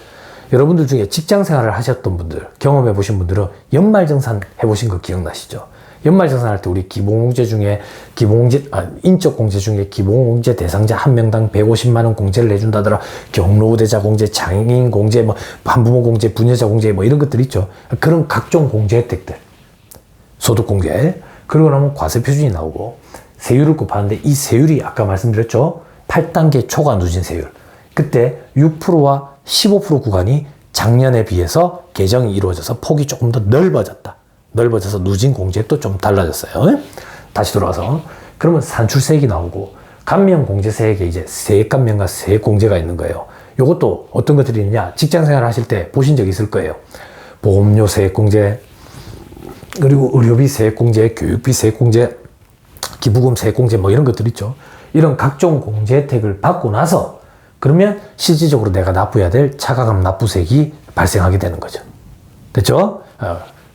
Speaker 1: 여러분들 중에 직장생활을 하셨던 분들, 경험해 보신 분들은 연말정산 해보신 거 기억나시죠? 연말정산 할 때 우리 기본공제 중에 인적공제 중에 기본공제 대상자 한 명당 150만 원 공제를 해준다더라. 경로우대자 공제, 장애인 공제, 뭐 한부모 공제, 부녀자 공제 뭐 이런 것들 있죠. 그런 각종 공제 혜택들, 소득공제. 그러고 나면 과세표준이 나오고 세율을 곱하는데 이 세율이 아까 말씀드렸죠. 8단계 초과 누진 세율. 그때 6%와 15% 구간이 작년에 비해서 개정이 이루어져서 폭이 조금 더 넓어져서 누진 공제도 좀 달라졌어요. 다시 돌아와서 그러면 산출세액이 나오고 감면공제세액에 이제 세액감면과 세액공제가 있는 거예요. 요것도 어떤 것들이 있느냐? 직장생활 하실 때 보신 적 있을 거예요. 보험료 세액공제, 그리고 의료비 세액공제, 교육비 세액공제, 기부금 세액공제 뭐 이런 것들 있죠. 이런 각종 공제 혜택을 받고 나서 그러면 실질적으로 내가 납부해야 될 차가감 납부세액이 발생하게 되는 거죠. 됐죠?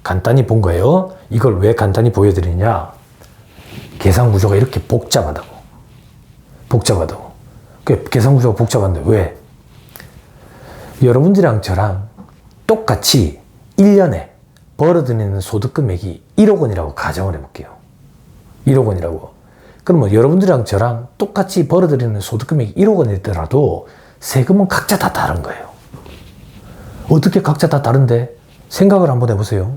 Speaker 1: 간단히 본 거예요. 이걸 왜 간단히 보여드리냐? 계산 구조가 이렇게 복잡하다고. 계산 구조가 복잡한데 왜? 여러분들이랑 저랑 똑같이 1년에 벌어들이는 소득 금액이 1억 원이라고 가정을 해볼게요. 1억 원이라고. 그러면 여러분들이랑 저랑 똑같이 벌어들이는 소득 금액이 1억 원이더라도 세금은 각자 다 다른 거예요. 어떻게 각자 다 다른데? 생각을 한번 해보세요.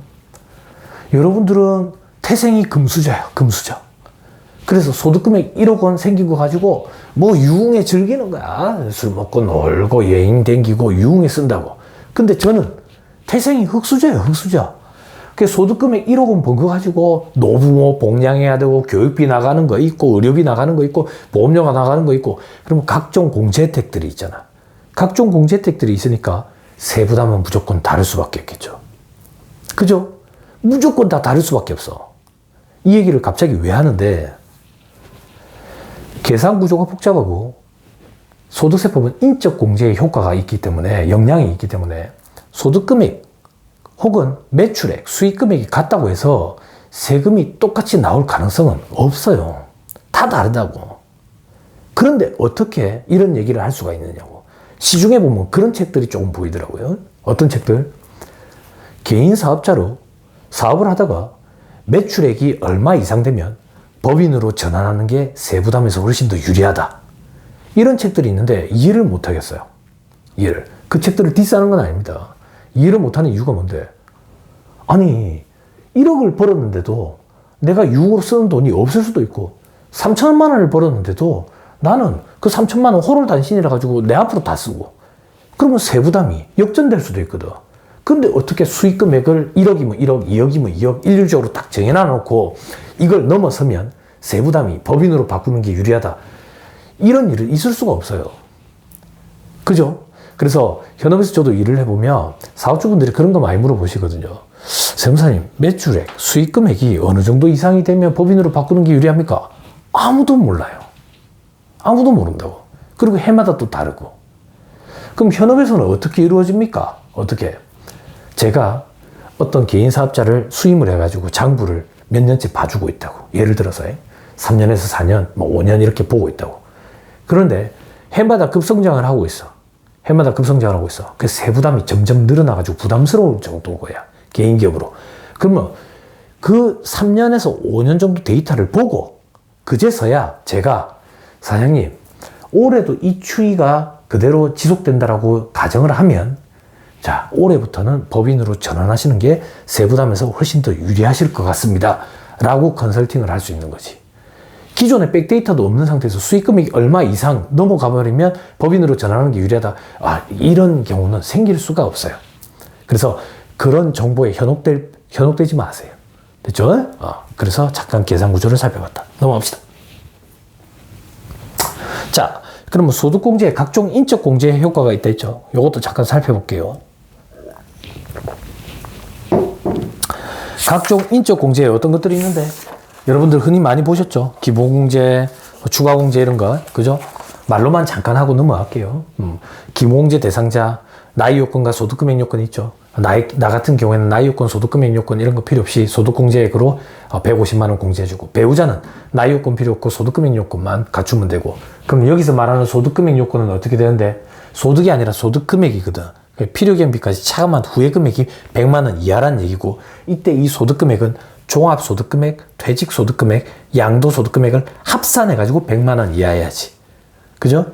Speaker 1: 여러분들은 태생이 금수저예요. 금수저. 그래서 소득금액 1억 원 생긴 거 가지고 뭐 유흥에 즐기는 거야. 술 먹고 놀고 여행 댕기고 유흥에 쓴다고. 근데 저는 태생이 흙수저예요. 흙수저. 그 소득금액 1억 원 번 거 가지고 노부모 복양해야 되고 교육비 나가는 거 있고 의료비 나가는 거 있고 보험료가 나가는 거 있고 그러면 각종 공제 혜택들이 있잖아. 각종 공제 혜택들이 있으니까 세부담은 무조건 다를 수밖에 없겠죠. 그죠? 무조건 다 다를 수밖에 없어. 이 얘기를 갑자기 왜 하는데 계산 구조가 복잡하고 소득세법은 인적 공제의 효과가 있기 때문에 영향이 있기 때문에 소득금액 혹은 매출액, 수익금액이 같다고 해서 세금이 똑같이 나올 가능성은 없어요. 다 다르다고. 그런데 어떻게 이런 얘기를 할 수가 있느냐고. 시중에 보면 그런 책들이 조금 보이더라고요. 어떤 책들? 개인 사업자로 사업을 하다가 매출액이 얼마 이상 되면 법인으로 전환하는 게 세부담에서 훨씬 더 유리하다. 이런 책들이 있는데 이해를 못 하겠어요. 이해를. 그 책들을 디스하는 건 아닙니다. 이해를 못하는 이유가 뭔데? 아니 1억을 벌었는데도 내가 6억으로 쓰는 돈이 없을 수도 있고 3천만 원을 벌었는데도 나는 그 3천만 원 호를 단신이라 가지고 내 앞으로 다 쓰고 그러면 세부담이 역전될 수도 있거든. 근데 어떻게 수익 금액을 1억이면 1억, 2억이면 2억 일률적으로 딱 정해놔 놓고 이걸 넘어서면 세부담이 법인으로 바꾸는 게 유리하다. 이런 일은 있을 수가 없어요. 그죠? 그래서 현업에서 저도 일을 해보면 사업주분들이 그런 거 많이 물어보시거든요. 세무사님, 매출액, 수익 금액이 어느 정도 이상이 되면 법인으로 바꾸는 게 유리합니까? 아무도 몰라요. 아무도 모른다고. 그리고 해마다 또 다르고. 그럼 현업에서는 어떻게 이루어집니까? 어떻게? 제가 어떤 개인 사업자를 수임을 해가지고 장부를 몇 년째 봐주고 있다고. 예를 들어서 3년에서 4년, 뭐 5년 이렇게 보고 있다고. 그런데 해마다 급성장을 하고 있어. 해마다 급성장을 하고 있어. 그래서 세부담이 점점 늘어나가지고 부담스러울 정도고야. 개인 기업으로. 그러면 그 3년에서 5년 정도 데이터를 보고 그제서야 제가 사장님, 올해도 이 추이가 그대로 지속된다라고 가정을 하면 자, 올해부터는 법인으로 전환하시는 게 세부담에서 훨씬 더 유리하실 것 같습니다. 라고 컨설팅을 할 수 있는 거지. 기존에 백데이터도 없는 상태에서 수익금이 얼마 이상 넘어가 버리면 법인으로 전환하는 게 유리하다. 아, 이런 경우는 생길 수가 없어요. 그래서 그런 정보에 현혹되지 마세요. 됐죠? 그래서 잠깐 계산 구조를 살펴봤다. 넘어갑시다. 자, 그러면 소득공제에 각종 인적공제 효과가 있다 했죠. 이것도 잠깐 살펴볼게요. 각종 인적공제에 어떤 것들이 있는데 여러분들 흔히 많이 보셨죠? 기본공제, 추가공제 이런 거, 그죠? 말로만 잠깐 하고 넘어갈게요. 기본공제 대상자, 나이 요건과 소득금액 요건이 있죠. 나 같은 경우에는 나이 요건, 소득금액 요건 이런 거 필요 없이 소득공제액으로 150만 원 공제해주고 배우자는 나이 요건 필요 없고 소득금액 요건만 갖추면 되고 그럼 여기서 말하는 소득금액 요건은 어떻게 되는데 소득이 아니라 소득금액이거든. 필요경비까지 차감한 후의 금액이 100만 원 이하란 얘기고 이때 이 소득금액은 종합소득금액, 퇴직소득금액, 양도소득금액을 합산해가지고 100만 원 이하여야지. 그죠?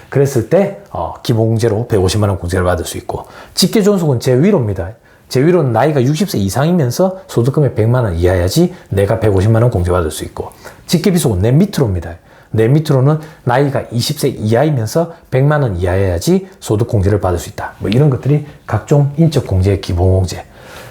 Speaker 1: 그랬을 때 기본공제로 150만 원 공제를 받을 수 있고 직계존속은 제위로입니다. 제위로는 나이가 60세 이상이면서 소득금액 100만 원 이하여야지 내가 150만 원 공제받을 수 있고 직계비속은 내 밑으로입니다. 내 밑으로는 나이가 20세 이하이면서 100만 원 이하여야지 소득공제를 받을 수 있다. 뭐 이런 것들이 각종 인적공제의 기본공제.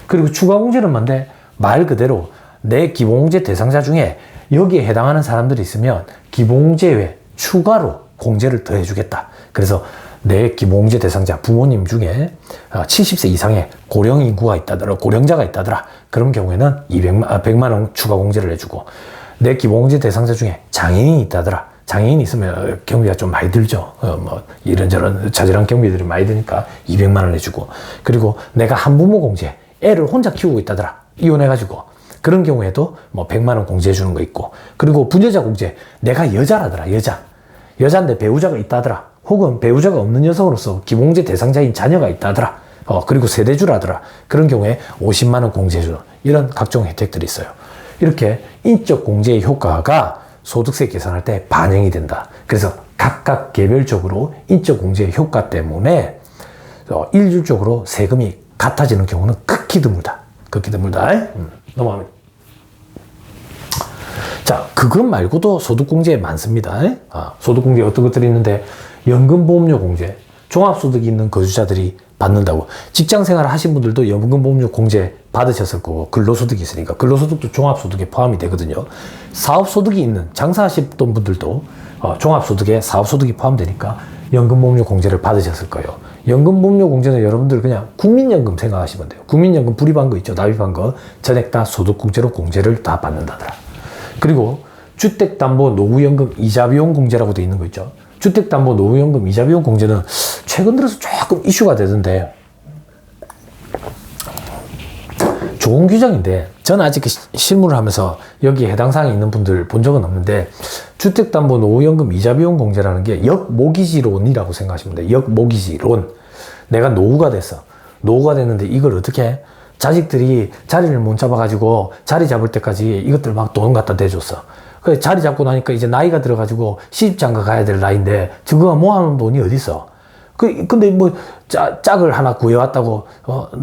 Speaker 1: 그리고 추가공제는 뭔데? 말 그대로 내 기본공제 대상자 중에 여기에 해당하는 사람들이 있으면 기본공제 외에 추가로 공제를 더 해주겠다. 그래서 내 기본공제 대상자 부모님 중에 70세 이상의 고령 인구가 있다더라, 고령자가 있다더라. 그런 경우에는 100만 원 추가 공제를 해주고 내 기본공제 대상자 중에 장애인이 있다더라. 장애인이 있으면 경비가 좀 많이 들죠. 뭐 이런저런 자잘한 경비들이 많이 드니까 200만 원 해주고 그리고 내가 한부모 공제, 애를 혼자 키우고 있다더라. 이혼해가지고 그런 경우에도 뭐 100만 원 공제해 주는 거 있고 그리고 부녀자 공제, 내가 여자라더라. 여자인데 배우자가 있다더라. 혹은 배우자가 없는 여성으로서 기본공제 대상자인 자녀가 있다더라. 그리고 세대주라더라. 그런 경우에 50만 원 공제해주는 이런 각종 혜택들이 있어요. 이렇게 인적 공제의 효과가 소득세 계산할 때 반영이 된다. 그래서 각각 개별적으로 인적 공제의 효과 때문에 일률적으로 세금이 같아지는 경우는 극히 드물다. 극히 드물다. 넘어갑니다. 자, 그것 말고도 소득공제 많습니다. 소득공제 어떤 것들이 있는데 연금보험료 공제, 종합소득이 있는 거주자들이 받는다고. 직장생활 하신 분들도 연금보험료 공제 받으셨을 거고 근로소득이 있으니까 근로소득도 종합소득에 포함이 되거든요. 사업소득이 있는 장사하셨던 분들도 종합소득에 사업소득이 포함되니까 연금보험료 공제를 받으셨을 거예요. 연금보험료 공제는 여러분들 그냥 국민연금 생각하시면 돼요. 국민연금 불입한 거 있죠. 납입한 거 전액 다 소득공제로 공제를 다 받는다더라. 그리고 주택담보노후연금 이자비용 공제라고 돼 있는 거 있죠. 주택담보노후연금 이자비용 공제는 최근 들어서 조금 이슈가 되던데 좋은 규정인데 저는 아직 실무를 하면서 여기에 해당 사항이 있는 분들 본 적은 없는데 주택담보노후연금 이자비용 공제라는 게 역모기지론이라고 생각하시면 돼요. 역모기지론. 내가 노후가 됐어. 노후가 됐는데 이걸 어떻게 자식들이 자리를 못 잡아가지고 자리 잡을 때까지 이것들 막 돈 갖다 대줬어. 그 자리 잡고 나니까 이제 나이가 들어가지고 시집장가 가야 될 나이인데 저거가 모아놓은 돈이 어딨어. 근데 뭐 짝을 하나 구해왔다고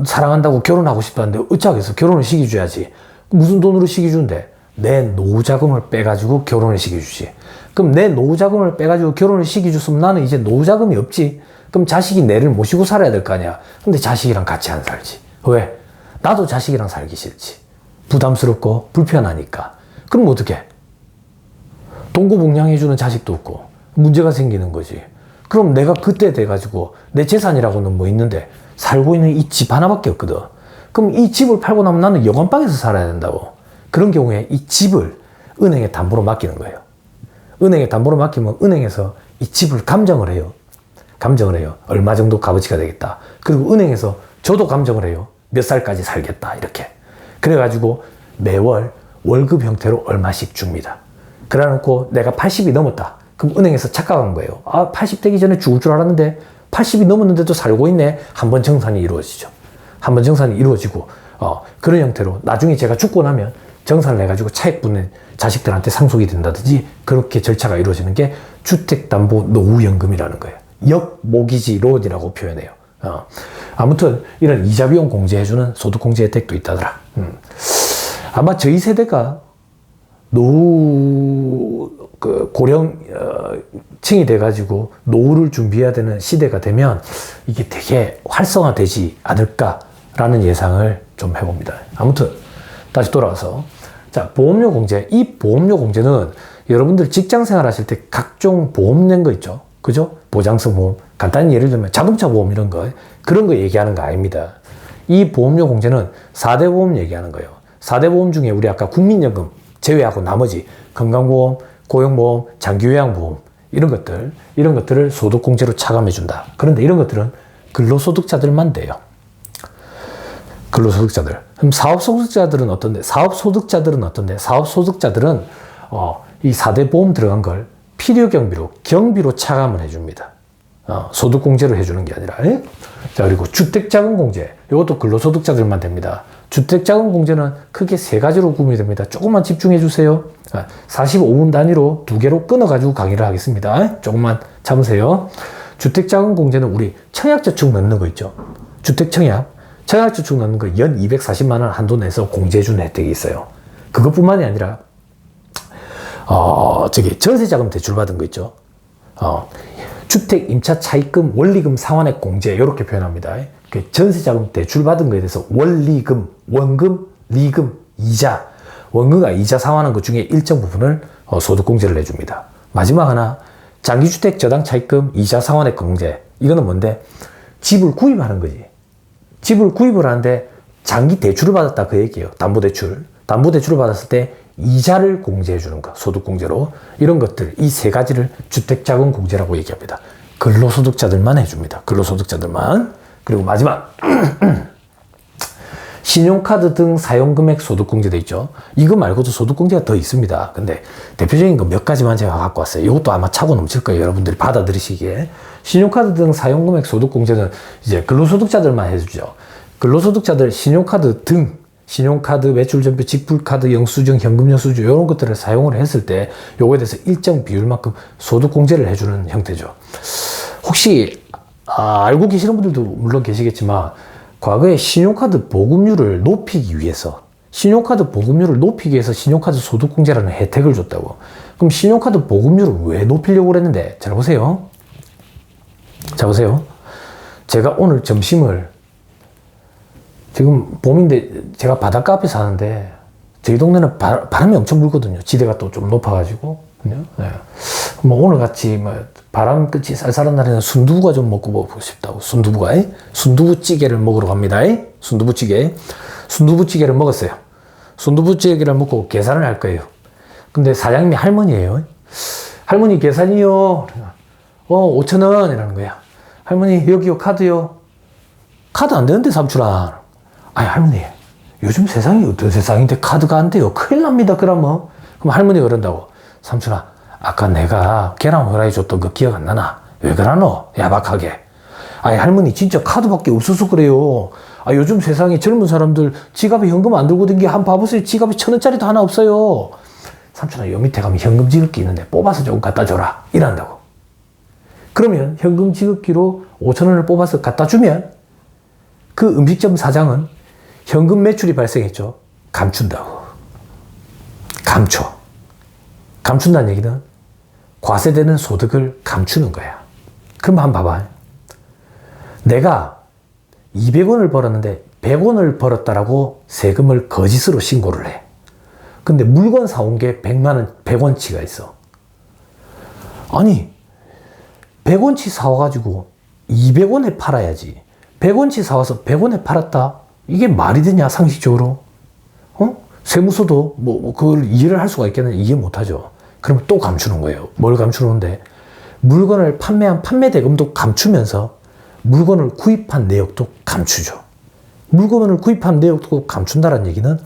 Speaker 1: 사랑한다고 결혼하고 싶다는데 어쩌겠어. 결혼을 시켜줘야지. 무슨 돈으로 시켜준대? 내 노후자금을 빼가지고 결혼을 시켜주지. 그럼 내 노후자금을 빼가지고 결혼을 시켜줬으면 나는 이제 노후자금이 없지. 그럼 자식이 내를 모시고 살아야 될 거 아니야. 근데 자식이랑 같이 안 살지. 왜? 나도 자식이랑 살기 싫지. 부담스럽고 불편하니까. 그럼 어떡해? 동고동량해주는 자식도 없고 문제가 생기는 거지. 그럼 내가 그때 돼가지고 내 재산이라고는 뭐 있는데 살고 있는 이 집 하나밖에 없거든. 그럼 이 집을 팔고 나면 나는 여관방에서 살아야 된다고. 그런 경우에 이 집을 은행에 담보로 맡기는 거예요. 은행에 담보로 맡기면 은행에서 이 집을 감정을 해요. 감정을 해요. 얼마 정도 값어치가 되겠다. 그리고 은행에서 저도 감정을 해요. 몇 살까지 살겠다. 이렇게. 그래가지고 매월 월급 형태로 얼마씩 줍니다. 그래 놓고 내가 80이 넘었다. 그럼 은행에서 착각한 거예요. 80 되기 전에 죽을 줄 알았는데 80이 넘었는데도 살고 있네. 한번 정산이 이루어지죠. 한번 정산이 이루어지고 그런 형태로 나중에 제가 죽고 나면 정산을 해가지고 차액 붙는 자식들한테 상속이 된다든지 그렇게 절차가 이루어지는 게 주택담보노후연금이라는 거예요. 역모기지론이라고 표현해요. 아무튼 이런 이자 비용 공제해주는 소득공제 혜택도 있다더라. 아마 저희 세대가 노후 고령층이 돼가지고 노후를 준비해야 되는 시대가 되면 이게 되게 활성화되지 않을까라는 예상을 좀 해봅니다. 아무튼 다시 돌아와서 자, 보험료 공제. 이 보험료 공제는 여러분들 직장 생활 하실 때 각종 보험 낸 거 있죠. 그죠? 보장성 보험. 간단히 예를 들면 자동차 보험 이런 거. 그런 거 얘기하는 거 아닙니다. 이 보험료 공제는 4대 보험 얘기하는 거예요. 4대 보험 중에 우리 아까 국민연금 제외하고 나머지 건강보험, 고용보험, 장기요양보험 이런 것들을 소득공제로 차감해준다. 그런데 이런 것들은 근로소득자들만 돼요. 근로소득자들. 그럼 사업소득자들은 어떤데? 사업소득자들은 이 4대 보험 들어간 걸 필요경비로 차감을 해줍니다. 소득공제로 해주는 게 아니라. 자, 그리고 주택자금공제. 이것도 근로소득자들만 됩니다. 주택자금공제는 크게 3가지로 구분이 됩니다. 조금만 집중해 주세요. 45분 단위로 2개로 끊어가지고 강의를 하겠습니다. 조금만 참으세요. 주택자금공제는 우리 청약저축 넣는 거 있죠. 청약저축 넣는 거 연 240만 원 한도 내서 공제해주는 혜택이 있어요. 그것뿐만이 아니라 전세자금 대출받은 거 있죠. 주택 임차 차입금 원리금 상환액 공제 이렇게 표현합니다. 그 전세자금 대출받은 거에 대해서 원리금, 원금, 리금, 이자, 원금과 이자 상환한 것 중에 일정 부분을 소득공제를 해줍니다. 마지막 하나, 장기주택 저당 차입금, 이자 상환액 공제. 이거는 뭔데? 집을 구입하는 거지. 집을 구입을 하는데 장기 대출을 받았다 그 얘기예요. 담보대출. 담보대출을 받았을 때 이자를 공제해 주는 거, 소득공제로. 이런 것들, 이 3가지를 주택자금 공제라고 얘기합니다. 근로소득자들만 해줍니다. 근로소득자들만. 그리고 마지막 신용카드 등 사용금액 소득공제도 있죠. 이거 말고도 소득공제가 더 있습니다. 근데 대표적인 거 몇 가지만 제가 갖고 왔어요. 이것도 아마 차고 넘칠 거예요. 여러분들이 받아들이시기에. 신용카드 등 사용금액 소득공제는 이제 근로소득자들만 해주죠. 근로소득자들 신용카드, 매출전표, 직불카드, 영수증, 현금 영수증 이런 것들을 사용을 했을 때 요거에 대해서 일정 비율만큼 소득공제를 해주는 형태죠. 혹시 알고 계시는 분들도 물론 계시겠지만 과거에 신용카드 보급률을 높이기 위해서 신용카드 소득공제라는 혜택을 줬다고. 그럼 신용카드 보급률을 왜 높이려고 그랬는데? 잘 보세요. 제가 오늘 점심을 지금 봄인데 제가 바닷가 앞에 사는데 저희 동네는 바람이 엄청 불거든요. 지대가 또 좀 높아가지고. 네. 뭐 오늘 같이 바람 끝이 쌀쌀한 날에는 순두부가 좀 먹고 보고 싶다고. 순두부찌개를 먹으러 갑니다. 순두부찌개를 먹었어요. 순두부찌개를 먹고 계산을 할 거예요. 근데 사장님이 할머니예요. 할머니 계산이요. 5,000원 이라는 거야. 할머니 여기요 카드요. 카드 안 되는데 삼촌아. 아니 할머니 요즘 세상이 어떤 세상인데 카드가 안 돼요. 큰일 납니다. 그럼 할머니가 그런다고. 삼촌아 아까 내가 계란 후라이 줬던 거 기억 안 나나? 왜 그러노? 야박하게. 아니 할머니 진짜 카드밖에 없어서 그래요. 아, 요즘 세상에 젊은 사람들 지갑에 현금 안 들고 댕기 한번 봐보세요. 지갑에 1,000원짜리도 하나 없어요. 삼촌아, 요 밑에 가면 현금 지급기 있는데 뽑아서 좀 갖다 줘라. 이란다고. 그러면 현금 지급기로 5,000원을 뽑아서 갖다 주면 그 음식점 사장은 현금 매출이 발생했죠. 감춘다고. 감춰. 감춘다는 얘기는 과세되는 소득을 감추는 거야. 그럼 한번 봐봐. 내가 200원을 벌었는데 100원을 벌었다라고 세금을 거짓으로 신고를 해. 근데 물건 사온 게 100만 원, 100원치가 있어. 아니, 100원치 사와가지고 200원에 팔아야지. 100원치 사와서 100원에 팔았다? 이게 말이 되냐, 상식적으로? 세무서도 그걸 이해를 할 수가 있겠느냐? 이해 못하죠. 그러면 또 감추는 거예요. 뭘 감추는데? 물건을 판매한 판매대금도 감추면서 물건을 구입한 내역도 감추죠. 물건을 구입한 내역도 감춘다는 얘기는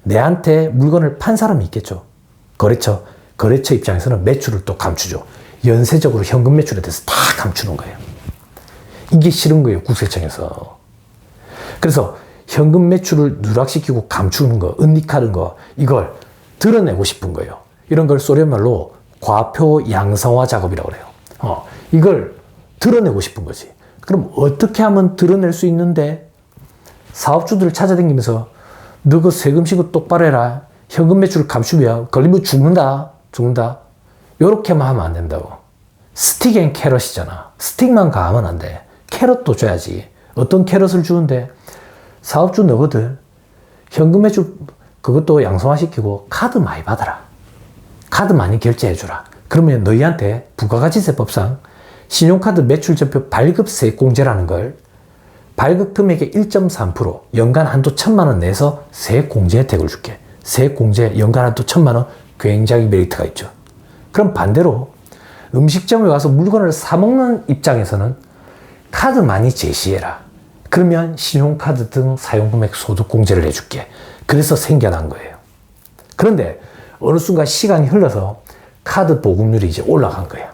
Speaker 1: 내한테 물건을 판 사람이 있겠죠. 거래처 입장에서는 매출을 또 감추죠. 연쇄적으로 현금 매출에 대해서 다 감추는 거예요. 이게 싫은 거예요, 국세청에서. 그래서 현금 매출을 누락시키고 감추는 거, 은닉하는 거, 이걸 드러내고 싶은 거예요. 이런 걸 소련 말로 과표 양성화 작업이라고 그래요. 이걸 드러내고 싶은 거지. 그럼 어떻게 하면 드러낼 수 있는데? 사업주들을 찾아다니면서 너 그 세금 신고 똑바로 해라. 현금 매출을 감추면 걸리면 죽는다. 요렇게만 하면 안 된다고. 스틱 앤 캐럿이잖아. 스틱만 가하면 안 돼. 캐럿도 줘야지. 어떤 캐럿을 주는데? 사업주 너거든. 현금 매출 그것도 양성화시키고 카드 많이 받아라. 카드 많이 결제해주라. 그러면 너희한테 부가가치세법상 신용카드 매출전표 발급세액공제라는 걸 발급 금액의 1.3% 연간 한도 1,000만 원 내서 세액공제 혜택을 줄게. 세액공제 연간 한도 1,000만 원 굉장히 메리트가 있죠. 그럼 반대로 음식점에 와서 물건을 사 먹는 입장에서는 카드 많이 제시해라. 그러면 신용카드 등 사용금액 소득공제를 해줄게. 그래서 생겨난 거예요. 그런데 어느 순간 시간이 흘러서 카드 보급률이 이제 올라간 거야.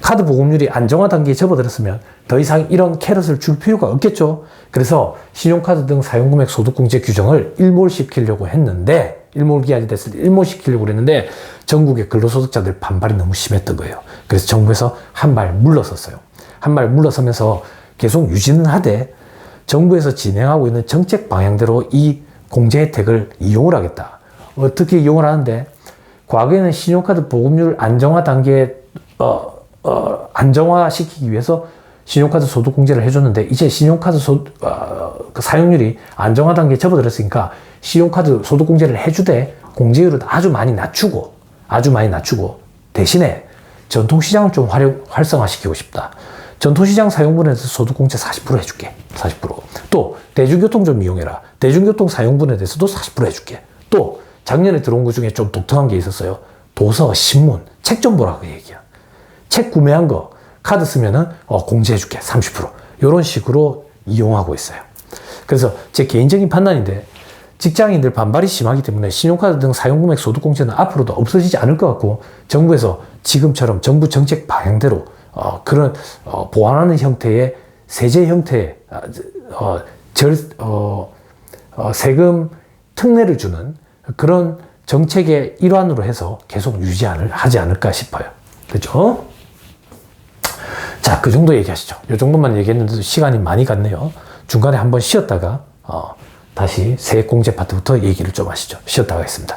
Speaker 1: 카드 보급률이 안정화 단계에 접어들었으면 더 이상 이런 캐럿을 줄 필요가 없겠죠. 그래서 신용카드 등 사용금액 소득공제 규정을 일몰시키려고 했는데, 일몰기한이 됐을 때 일몰시키려고 했는데 전국의 근로소득자들 반발이 너무 심했던 거예요. 그래서 정부에서 한 발 물러섰어요. 한 발 물러서면서 계속 유지는 하되 정부에서 진행하고 있는 정책 방향대로 이 공제 혜택을 이용을 하겠다. 어떻게 이용을 하는데, 과거에는 신용카드 보급률 안정화 단계에 안정화시키기 위해서 신용카드 소득공제를 해줬는데, 이제 신용카드 그 사용률이 안정화 단계에 접어들었으니까 신용카드 소득공제를 해주되 공제율을 아주 많이 낮추고 대신에 전통시장을 좀 활성화시키고 싶다. 전통시장 사용분에서 소득공제 40% 해줄게. 40%. 또 대중교통 좀 이용해라. 대중교통 사용분에 대해서도 40% 해줄게. 또 작년에 들어온 것 중에 좀 독특한 게 있었어요. 도서, 신문, 책 좀 보라고 얘기야. 책 구매한 거 카드 쓰면은 공제해줄게. 30%. 이런 식으로 이용하고 있어요. 그래서 제 개인적인 판단인데, 직장인들 반발이 심하기 때문에 신용카드 등 사용금액 소득공제는 앞으로도 없어지지 않을 것 같고, 정부에서 지금처럼 정부 정책 방향대로 그런 보완하는 형태의 세제 형태의 세금 특례를 주는 그런 정책의 일환으로 해서 계속 하지 않을까 싶어요. 그죠? 자, 그 정도 얘기하시죠. 이 정도만 얘기했는데도 시간이 많이 갔네요. 중간에 한번 쉬었다가 다시 세액공제 파트부터 얘기를 좀 하시죠. 쉬었다가 하겠습니다.